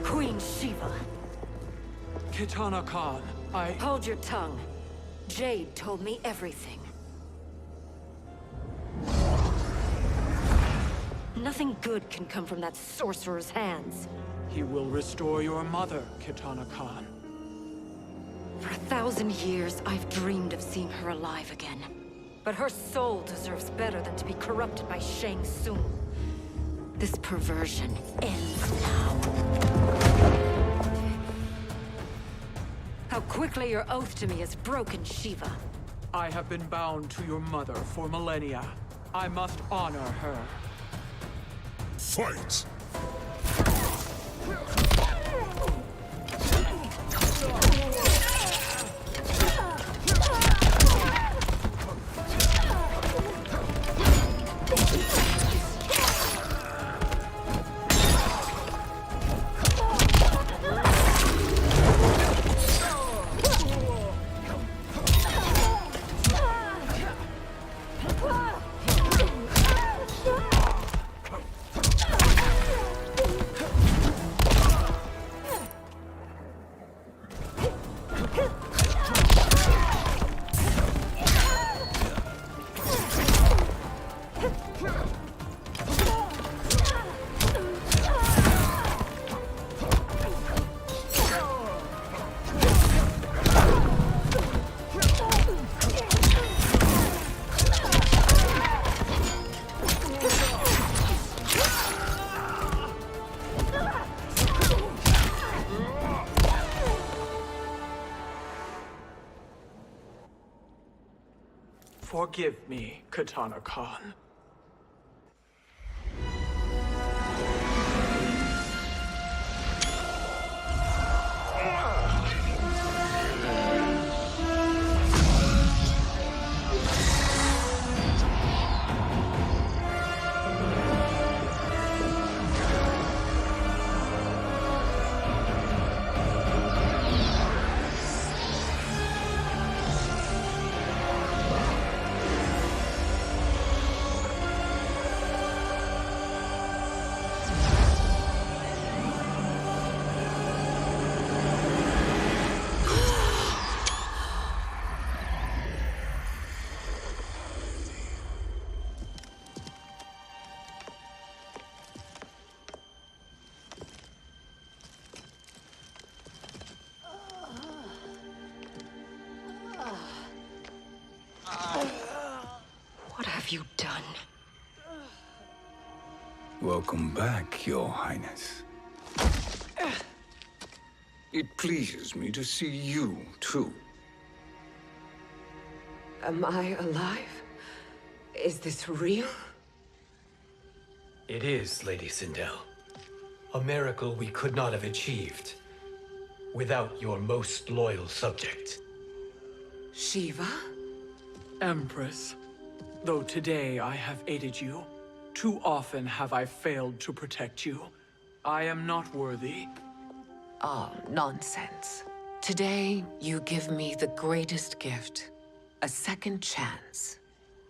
Queen Shiva. Kitana Khan, Hold your tongue. Jade told me everything. Nothing good can come from that sorcerer's hands. He will restore your mother, Kitana Khan. For 1,000 years, I've dreamed of seeing her alive again. But her soul deserves better than to be corrupted by Shang Tsung. This perversion ends now. How quickly your oath to me has broken, Shiva. I have been bound to your mother for millennia. I must honor her. Fight! Forgive me, Kitana Khan. What have you done? Welcome back, Your Highness. It pleases me to see you, too. Am I alive? Is this real? It is, Lady Sindel. A miracle we could not have achieved without your most loyal subject. Shiva? Empress, though today I have aided you, too often have I failed to protect you. I am not worthy. Oh, nonsense. Today, you give me the greatest gift. A second chance.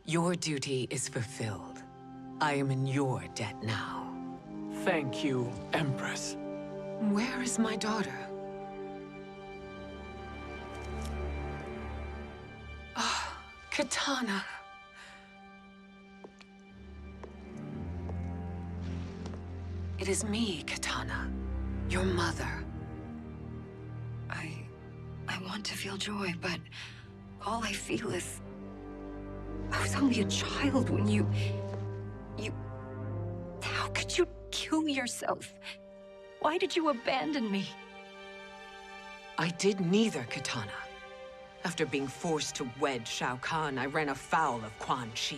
Your duty is fulfilled. I am in your debt now. Thank you, Empress. Where is my daughter? Ah, Katana. It is me, Katana. Your mother. I want to feel joy, but all I feel is... I was only a child when you... How could you kill yourself? Why did you abandon me? I did neither, Katana. After being forced to wed Shao Kahn, I ran afoul of Quan Chi.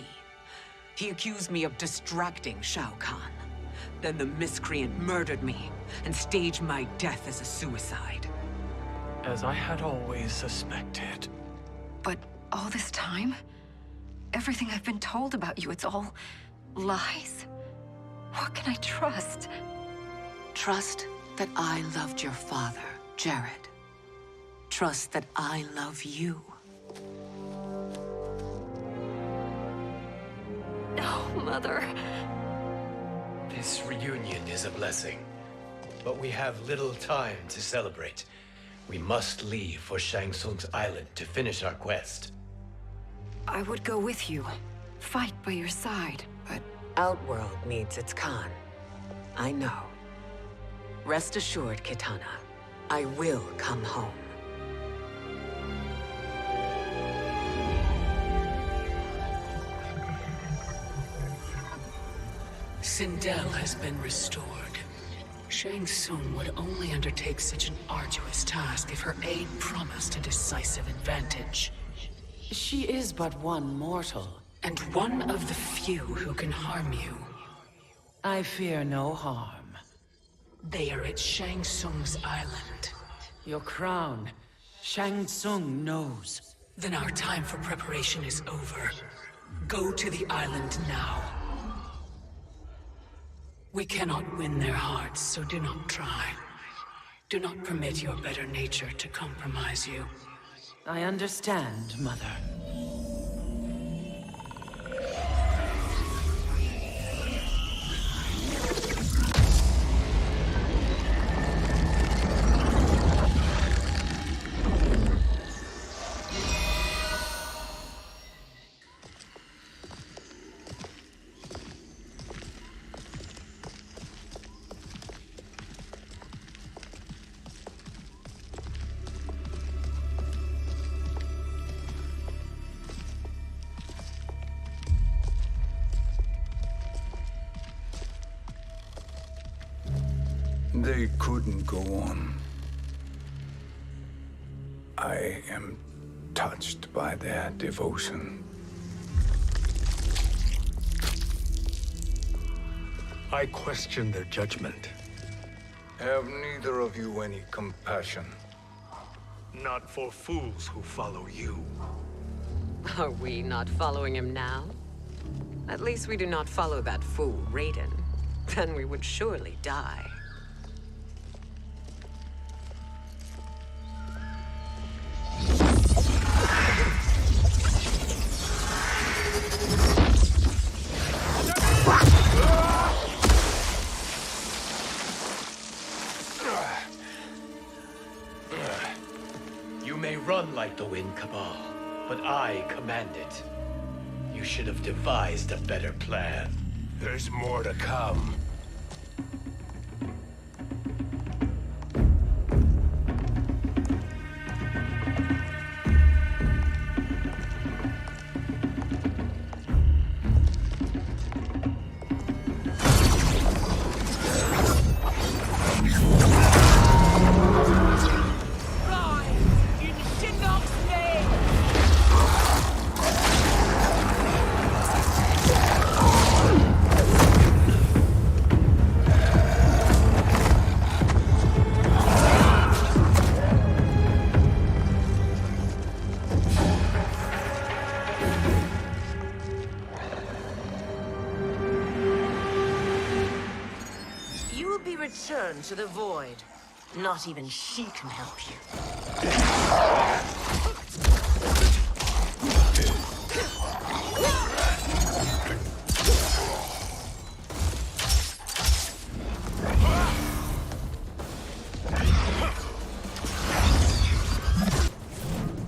He accused me of distracting Shao Kahn. Then the miscreant murdered me and staged my death as a suicide. As I had always suspected. But all this time? Everything I've been told about you, it's all lies? What can I trust? Trust that I loved your father, Jared. Trust that I love you. No, Mother. This reunion is a blessing, but we have little time to celebrate. We must leave for Shang Tsung's island to finish our quest. I would go with you. Fight by your side, but... Outworld needs its Khan. I know. Rest assured, Kitana. I will come home. Sindel has been restored. Shang Tsung would only undertake such an arduous task if her aid promised a decisive advantage. She is but one mortal, and one of the few who can harm you. I fear no harm. They are at Shang Tsung's island. Your crown, Shang Tsung knows. Then our time for preparation is over. Go to the island now. We cannot win their hearts, so do not try. Do not permit your better nature to compromise you. I understand, Mother. They couldn't go on. I am touched by their devotion. I question their judgment. Have neither of you any compassion? Not for fools who follow you. Are we not following him now? At least we do not follow that fool, Raiden. Then we would surely die. You may run like the wind, Cabal, but I command it. You should have devised a better plan. There's more to come. return to the void. Not even she can help you.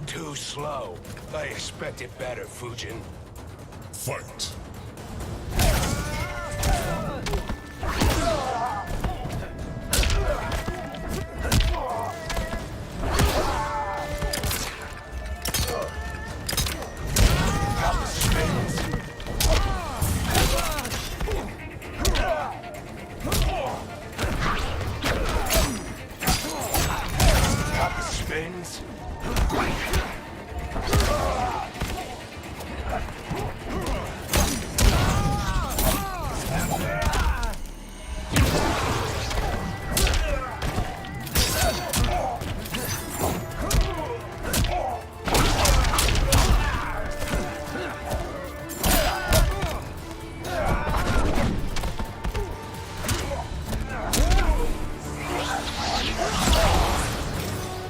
Too slow. I expected better, Fujin. Fight. Spins.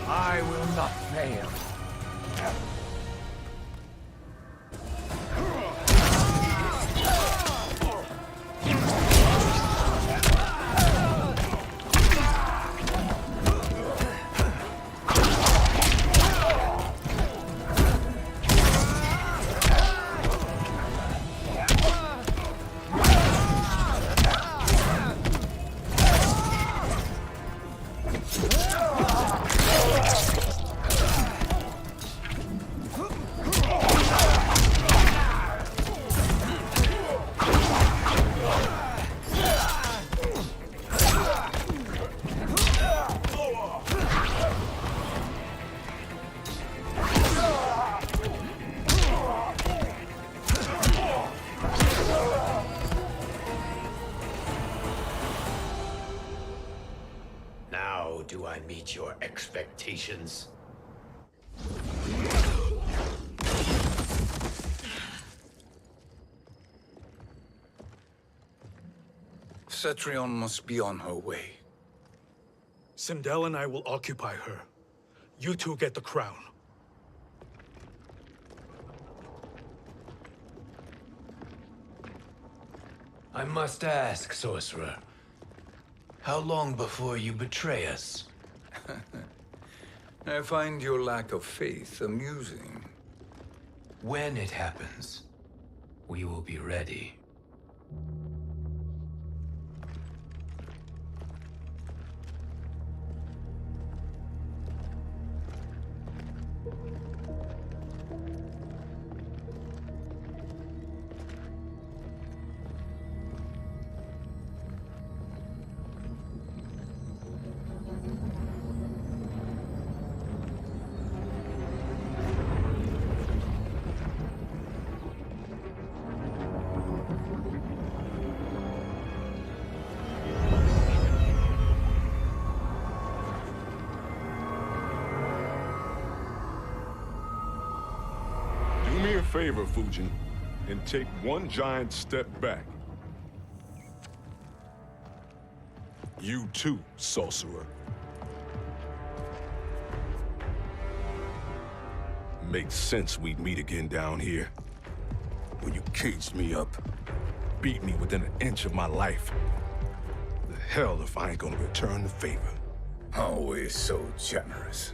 I will not fail. Now do I meet your expectations? Cetrion must be on her way. Sindel and I will occupy her. You two get the crown. I must ask, sorcerer. How long before you betray us? I find your lack of faith amusing. When it happens, we will be ready. Do me a favor, Fujin, and take one giant step back. You too, sorcerer. Makes sense we'd meet again down here. When you caged me up, beat me within an inch of my life. The hell if I ain't gonna return the favor. Always so generous.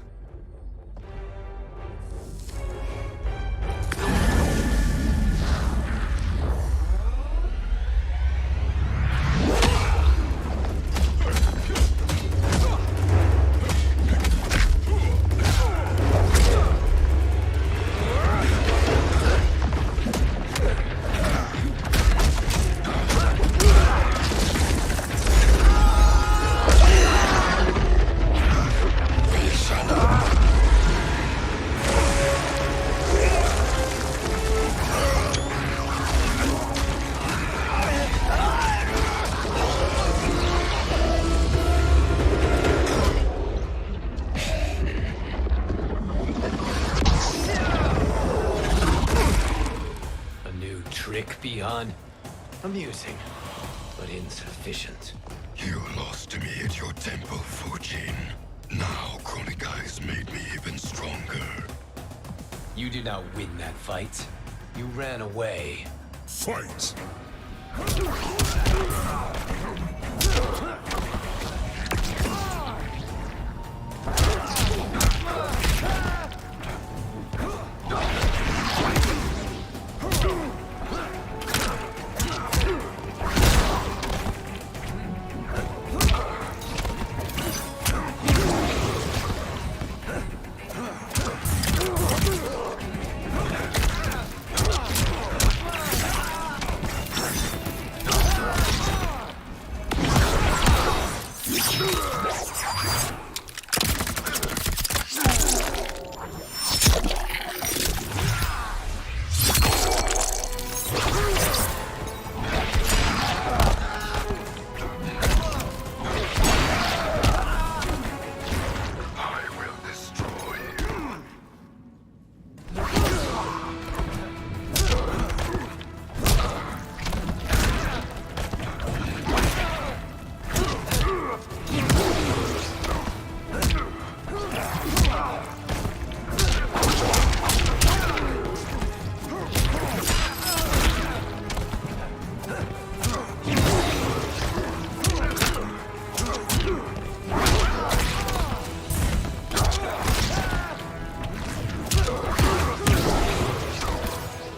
Trick beyond amusing, but insufficient. You lost to me at your temple, Fujin. Now Kronika has made me even stronger. You did not win that fight. You ran away. Fight!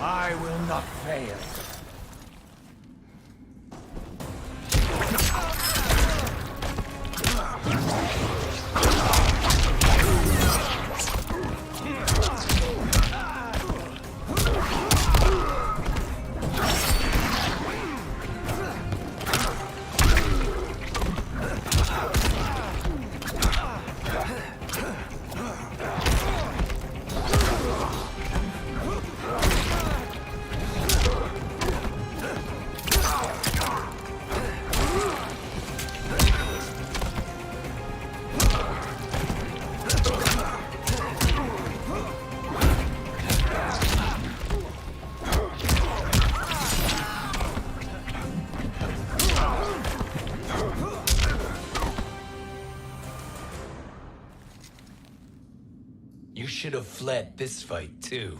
I will not fail. You should have fled this fight, too.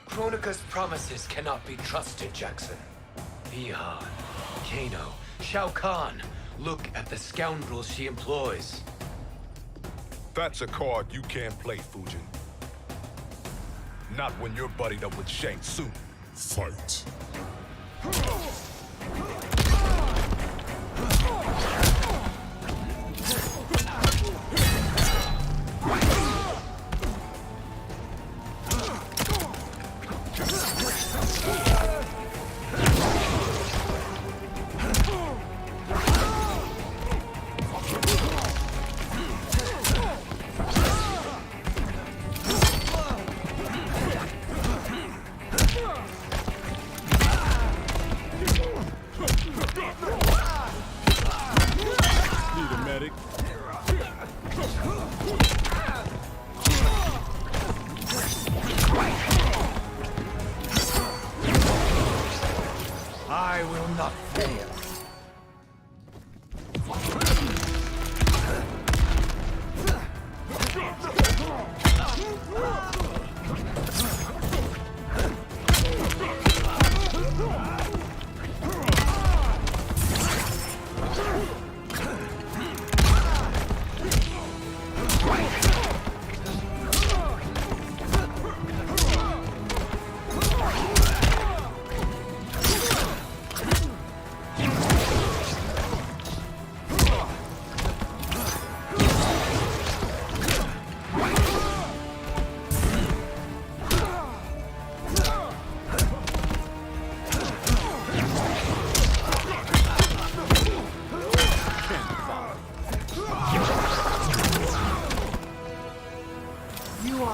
Kronika's promises cannot be trusted, Jackson. Ihan, Kano, Shao Kahn. Look at the scoundrels she employs. That's a card you can't play, Fujin. Not when you're buddied up with Shang Tsung. Fight. I will not fail. Fight!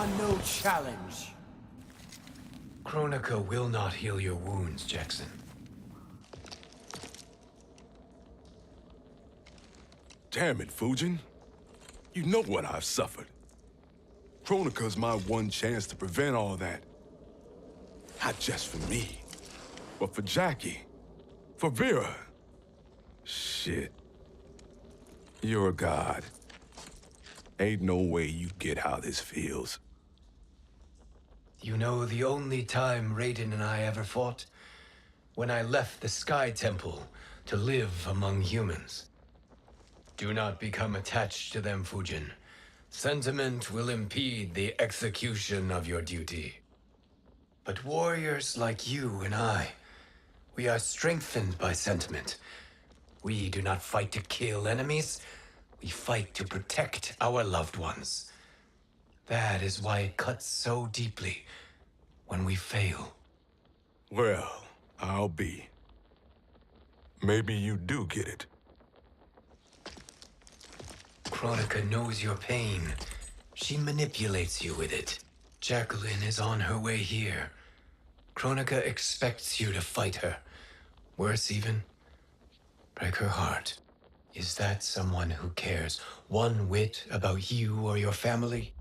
are no challenge. Kronika will not heal your wounds, Jackson. Damn it, Fujin. You know what I've suffered. Kronika's my one chance to prevent all that. Not just for me, but for Jackie, for Vera. Shit. You're a god. Ain't no way you get how this feels. You know the only time Raiden and I ever fought? When I left the Sky Temple to live among humans. Do not become attached to them, Fujin. Sentiment will impede the execution of your duty. But warriors like you and I, we are strengthened by sentiment. We do not fight to kill enemies. We fight to protect our loved ones. That is why it cuts so deeply when we fail. Well, I'll be. Maybe you do get it. Kronika knows your pain. She manipulates you with it. Jacqueline is on her way here. Kronika expects you to fight her. Worse even, break her heart. Is that someone who cares one whit about you or your family?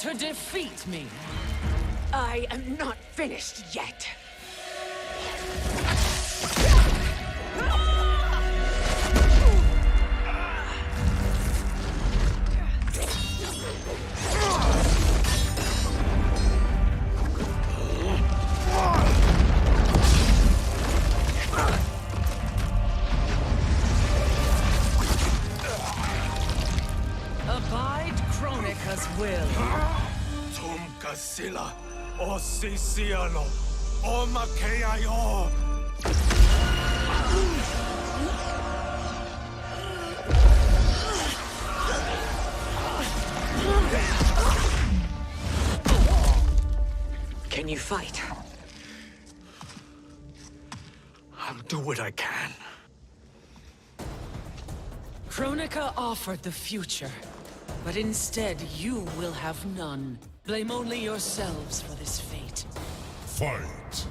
To defeat me. I am not finished yet. Abide Kronika's will. Sila, o Sisiano, o Makeayo. Can you fight? I'll do what I can. Kronika offered the future, but instead you will have none. Blame only yourselves for this fate. Fight!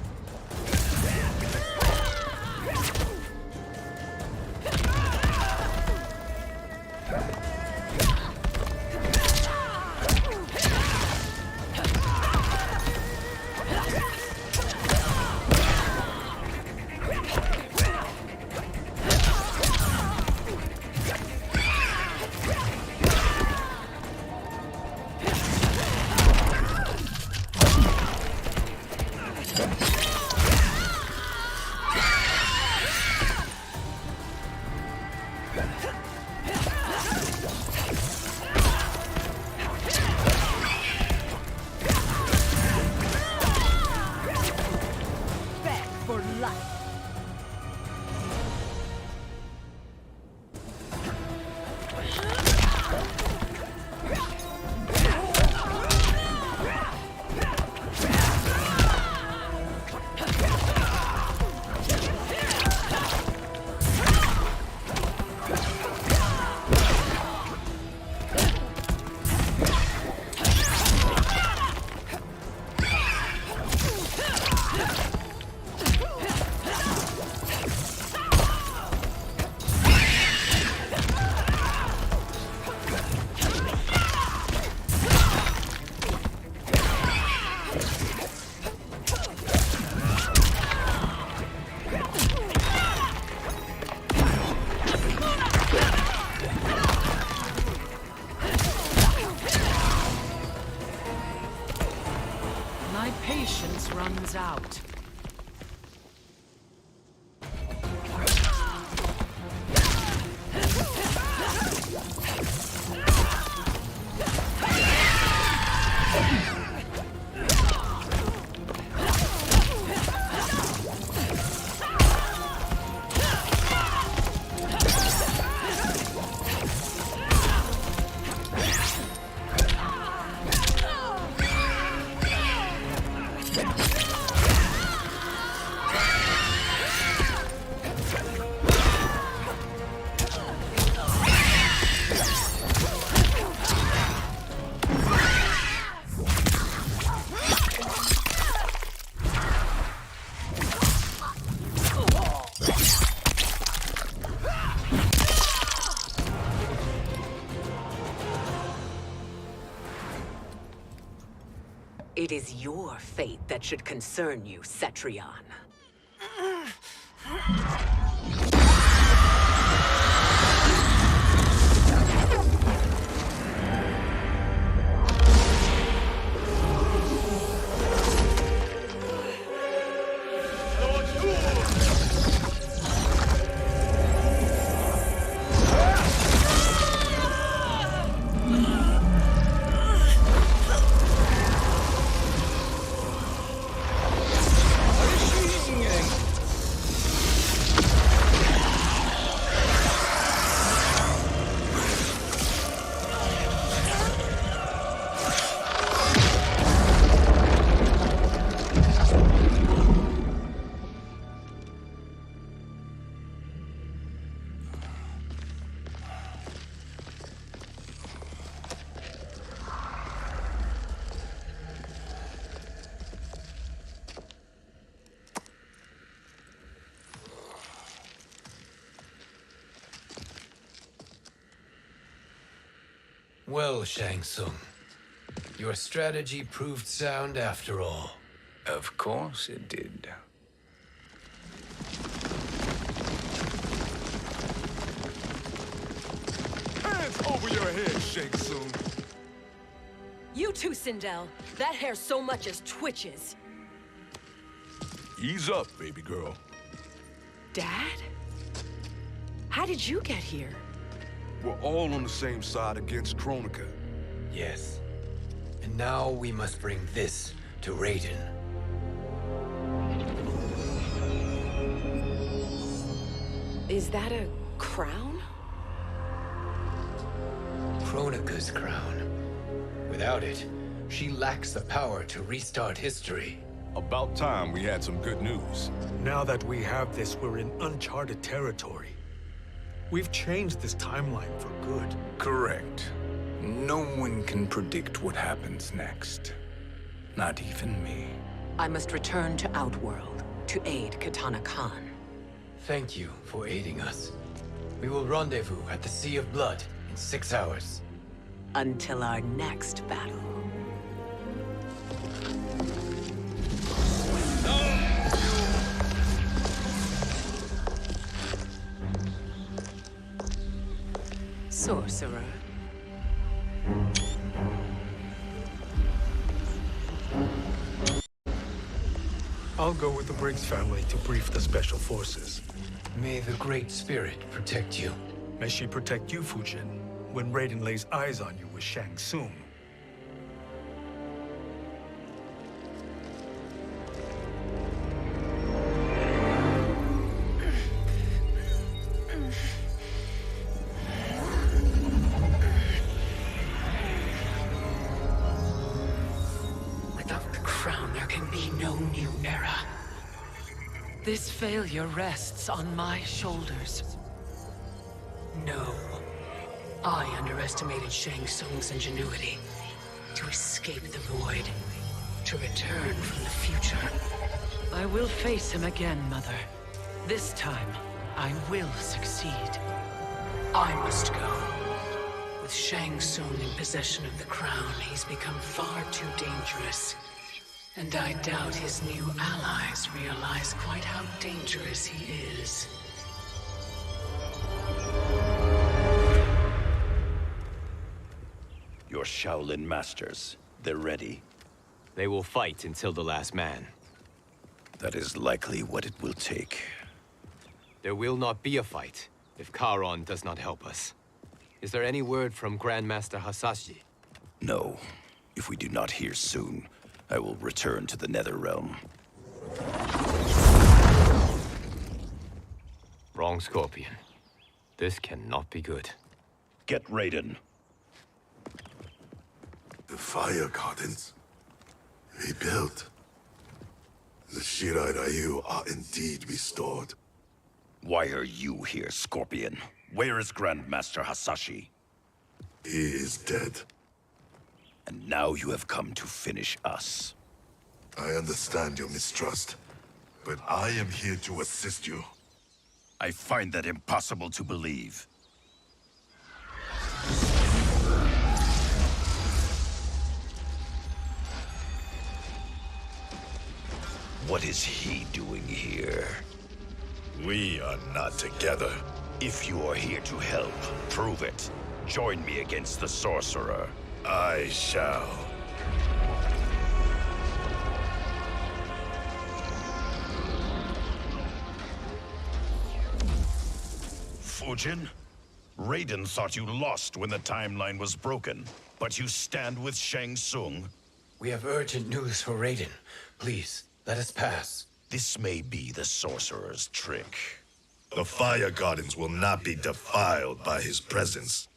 It is your fate that should concern you, Cetrion. Well, Shang Tsung, your strategy proved sound after all. Of course it did. Hands over your head, Shang Tsung. You too, Sindel. That hair so much as twitches. Ease up, baby girl. Dad? How did you get here? We're all on the same side against Kronika. Yes. And now we must bring this to Raiden. Is that a crown? Kronika's crown. Without it, she lacks the power to restart history. About time we had some good news. Now that we have this, we're in uncharted territory. We've changed this timeline for good. Correct. No one can predict what happens next. Not even me. I must return to Outworld to aid Katana Khan. Thank you for aiding us. We will rendezvous at the Sea of Blood in 6 hours. Until our next battle. Sorcerer. I'll go with the Briggs family to brief the Special Forces. May the Great Spirit protect you. May she protect you, Fujin, when Raiden lays eyes on you with Shang Tsung. Without the crown, there can be no new era. This failure rests on my shoulders. No. I underestimated Shang Tsung's ingenuity. To escape the void. To return from the future. I will face him again, Mother. This time, I will succeed. I must go. With Shang Tsung in possession of the crown, he's become far too dangerous. And I doubt his new allies realize quite how dangerous he is. Your Shaolin masters, they're ready. They will fight until the last man. That is likely what it will take. There will not be a fight if Charon does not help us. Is there any word from Grandmaster Hasashi? No. If we do not hear soon, I will return to the Netherrealm. Wrong, Scorpion. This cannot be good. Get Raiden. The fire gardens rebuilt. The Shirai Ryu are indeed restored. Why are you here, Scorpion? Where is Grandmaster Hasashi? He is dead. And now you have come to finish us. I understand your mistrust, but I am here to assist you. I find that impossible to believe. What is he doing here? We are not together. If you are here to help, prove it. Join me against the sorcerer. I shall. Fujin? Raiden thought you lost when the timeline was broken, but you stand with Shang Tsung. We have urgent news for Raiden. Please, let us pass. This may be the sorcerer's trick. The Fire Gardens will not be defiled by his presence.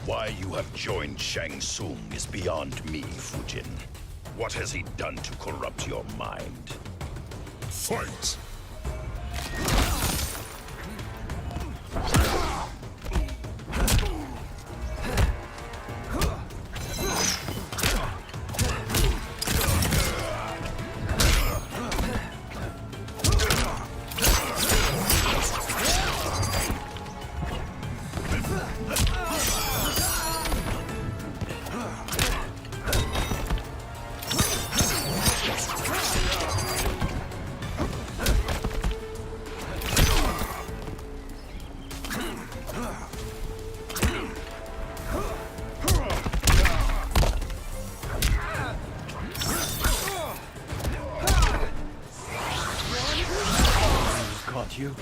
Why you have joined Shang Tsung is beyond me, Fujin. What has he done to corrupt your mind? Fight! Got you.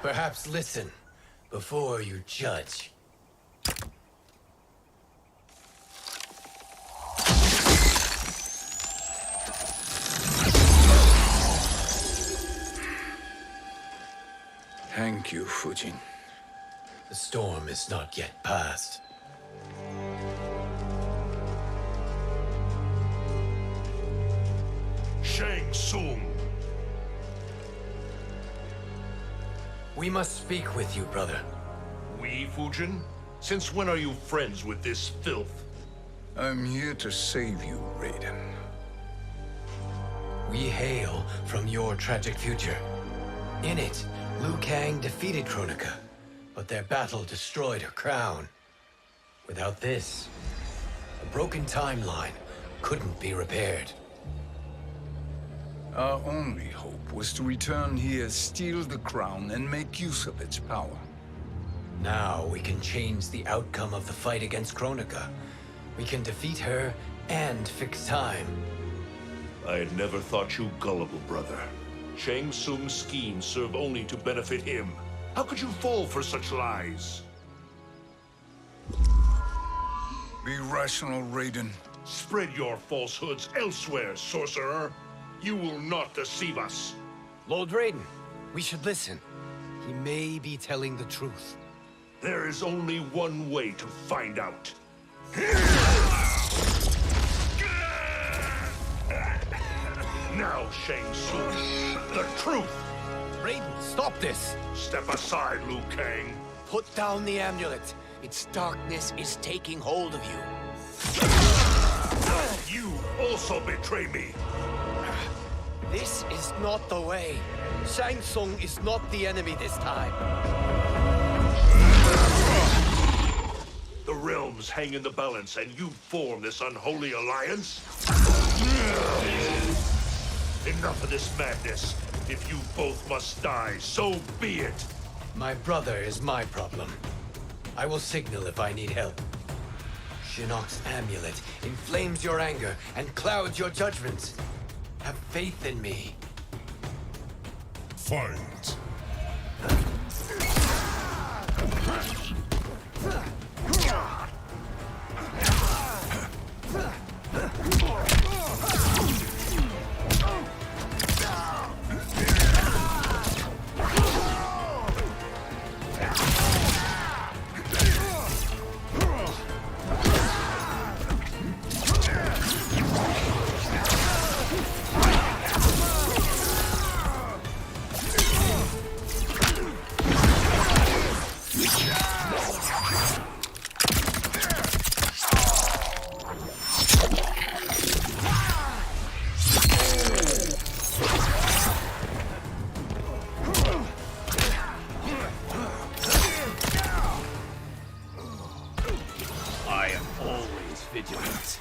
Perhaps listen before you judge. Thank you, Fujin. The storm is not yet past. Shang Tsung! We must speak with you, brother. We, Fujin? Since when are you friends with this filth? I'm here to save you, Raiden. We hail from your tragic future. In it, Liu Kang defeated Kronika, but their battle destroyed her crown. Without this, a broken timeline couldn't be repaired. Our only hope was to return here, steal the crown, and make use of its power. Now we can change the outcome of the fight against Kronika. We can defeat her and fix time. I had never thought you gullible, brother. Shang Tsung's schemes serve only to benefit him. How could you fall for such lies? Be rational, Raiden. Spread your falsehoods elsewhere, sorcerer. You will not deceive us. Lord Raiden, we should listen. He may be telling the truth. There is only one way to find out. Now, Shang Tsung, the truth! Raiden, stop this! Step aside, Liu Kang. Put down the amulet. Its darkness is taking hold of you. You also betray me. This is not the way. Shang Tsung is not the enemy this time. The realms hang in the balance, and you form this unholy alliance? Enough of this madness. If you both must die, so be it. My brother is my problem. I will signal if I need help. Shinnok's amulet inflames your anger and clouds your judgments. Have faith in me. Fight! I am always vigilant.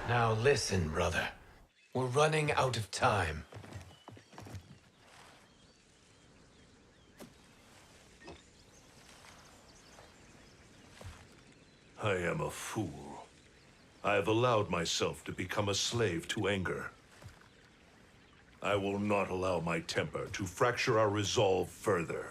Now listen, brother. We're running out of time. I am a fool. I have allowed myself to become a slave to anger. I will not allow my temper to fracture our resolve further.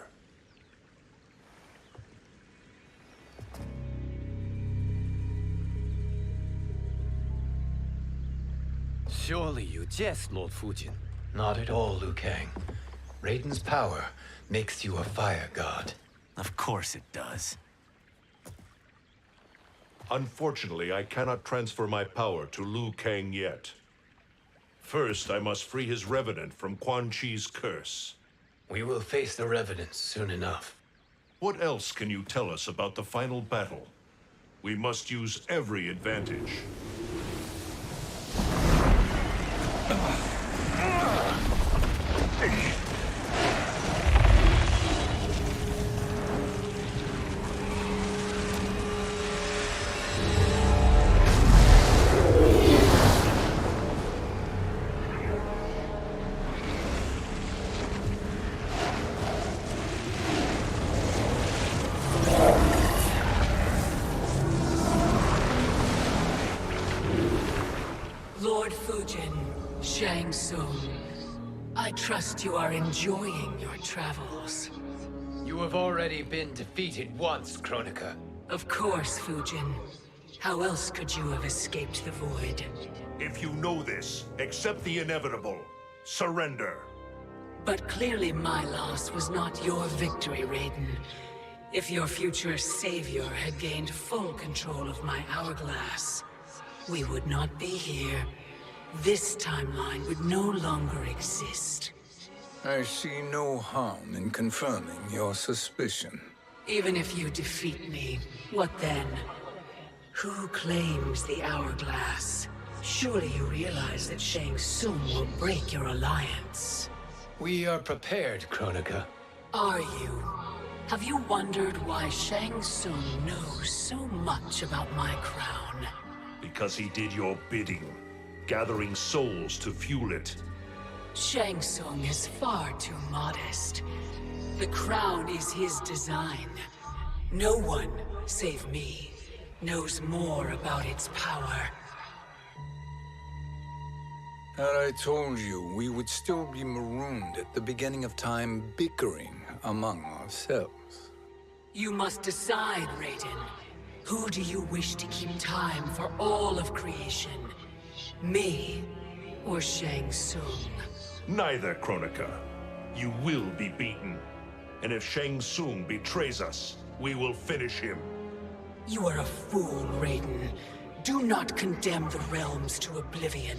Surely you jest, Lord Fujin. Not at all, Liu Kang. Raiden's power makes you a fire god. Of course it does. Unfortunately, I cannot transfer my power to Liu Kang yet. First, I must free his Revenant from Quan Chi's curse. We will face the Revenants soon enough. What else can you tell us about the final battle? We must use every advantage. Lord Fujin, Shang Tsung, I trust you are enjoying your travels. You have already been defeated once, Kronika. Of course, Fujin. How else could you have escaped the void? If you know this, accept the inevitable. Surrender. But clearly my loss was not your victory, Raiden. If your future savior had gained full control of my hourglass, we would not be here. This timeline would no longer exist. I see no harm in confirming your suspicion. Even if you defeat me, what then? Who claims the hourglass? Surely you realize that Shang Tsung will break your alliance. We are prepared, Kronika. Are you? Have you wondered why Shang Tsung knows so much about my crown? Because he did your bidding, gathering souls to fuel it. Shang Tsung is far too modest. The crown is his design. No one, save me, knows more about its power. Had I told you, we would still be marooned at the beginning of time, bickering among ourselves. You must decide, Raiden. Who do you wish to keep time for all of creation? Me or Shang Tsung? Neither, Kronika. You will be beaten. And if Shang Tsung betrays us, we will finish him. You are a fool, Raiden. Do not condemn the realms to oblivion.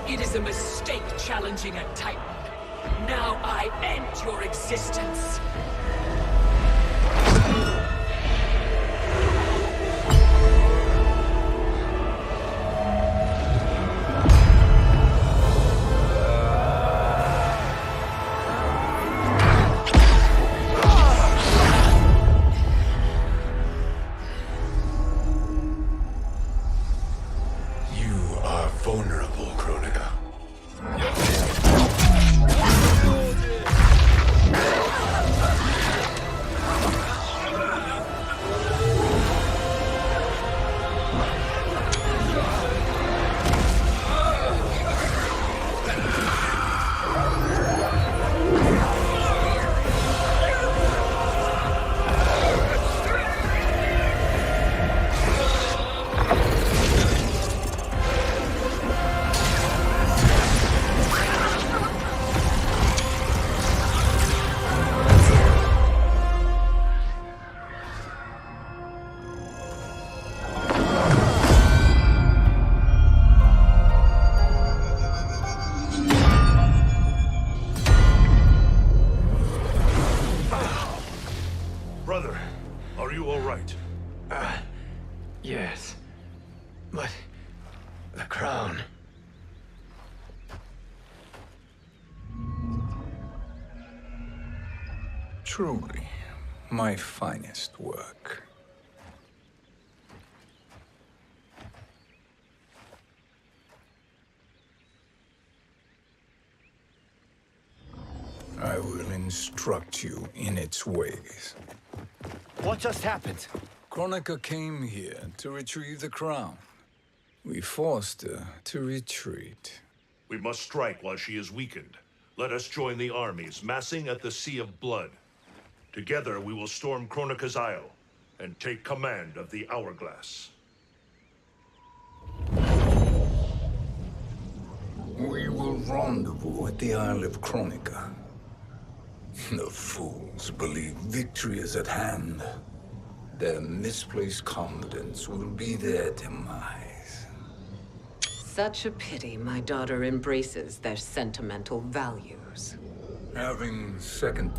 It is a mistake challenging a Titan. Now I end your existence. Yes. But... the crown... Truly, my finest work. I will instruct you in its ways. What just happened? Kronika came here to retrieve the crown. We forced her to retreat. We must strike while she is weakened. Let us join the armies, massing at the Sea of Blood. Together we will storm Kronika's Isle, and take command of the Hourglass. We will rendezvous at the Isle of Kronika. The fools believe victory is at hand. Their misplaced confidence will be their demise. Such a pity my daughter embraces their sentimental values. Having second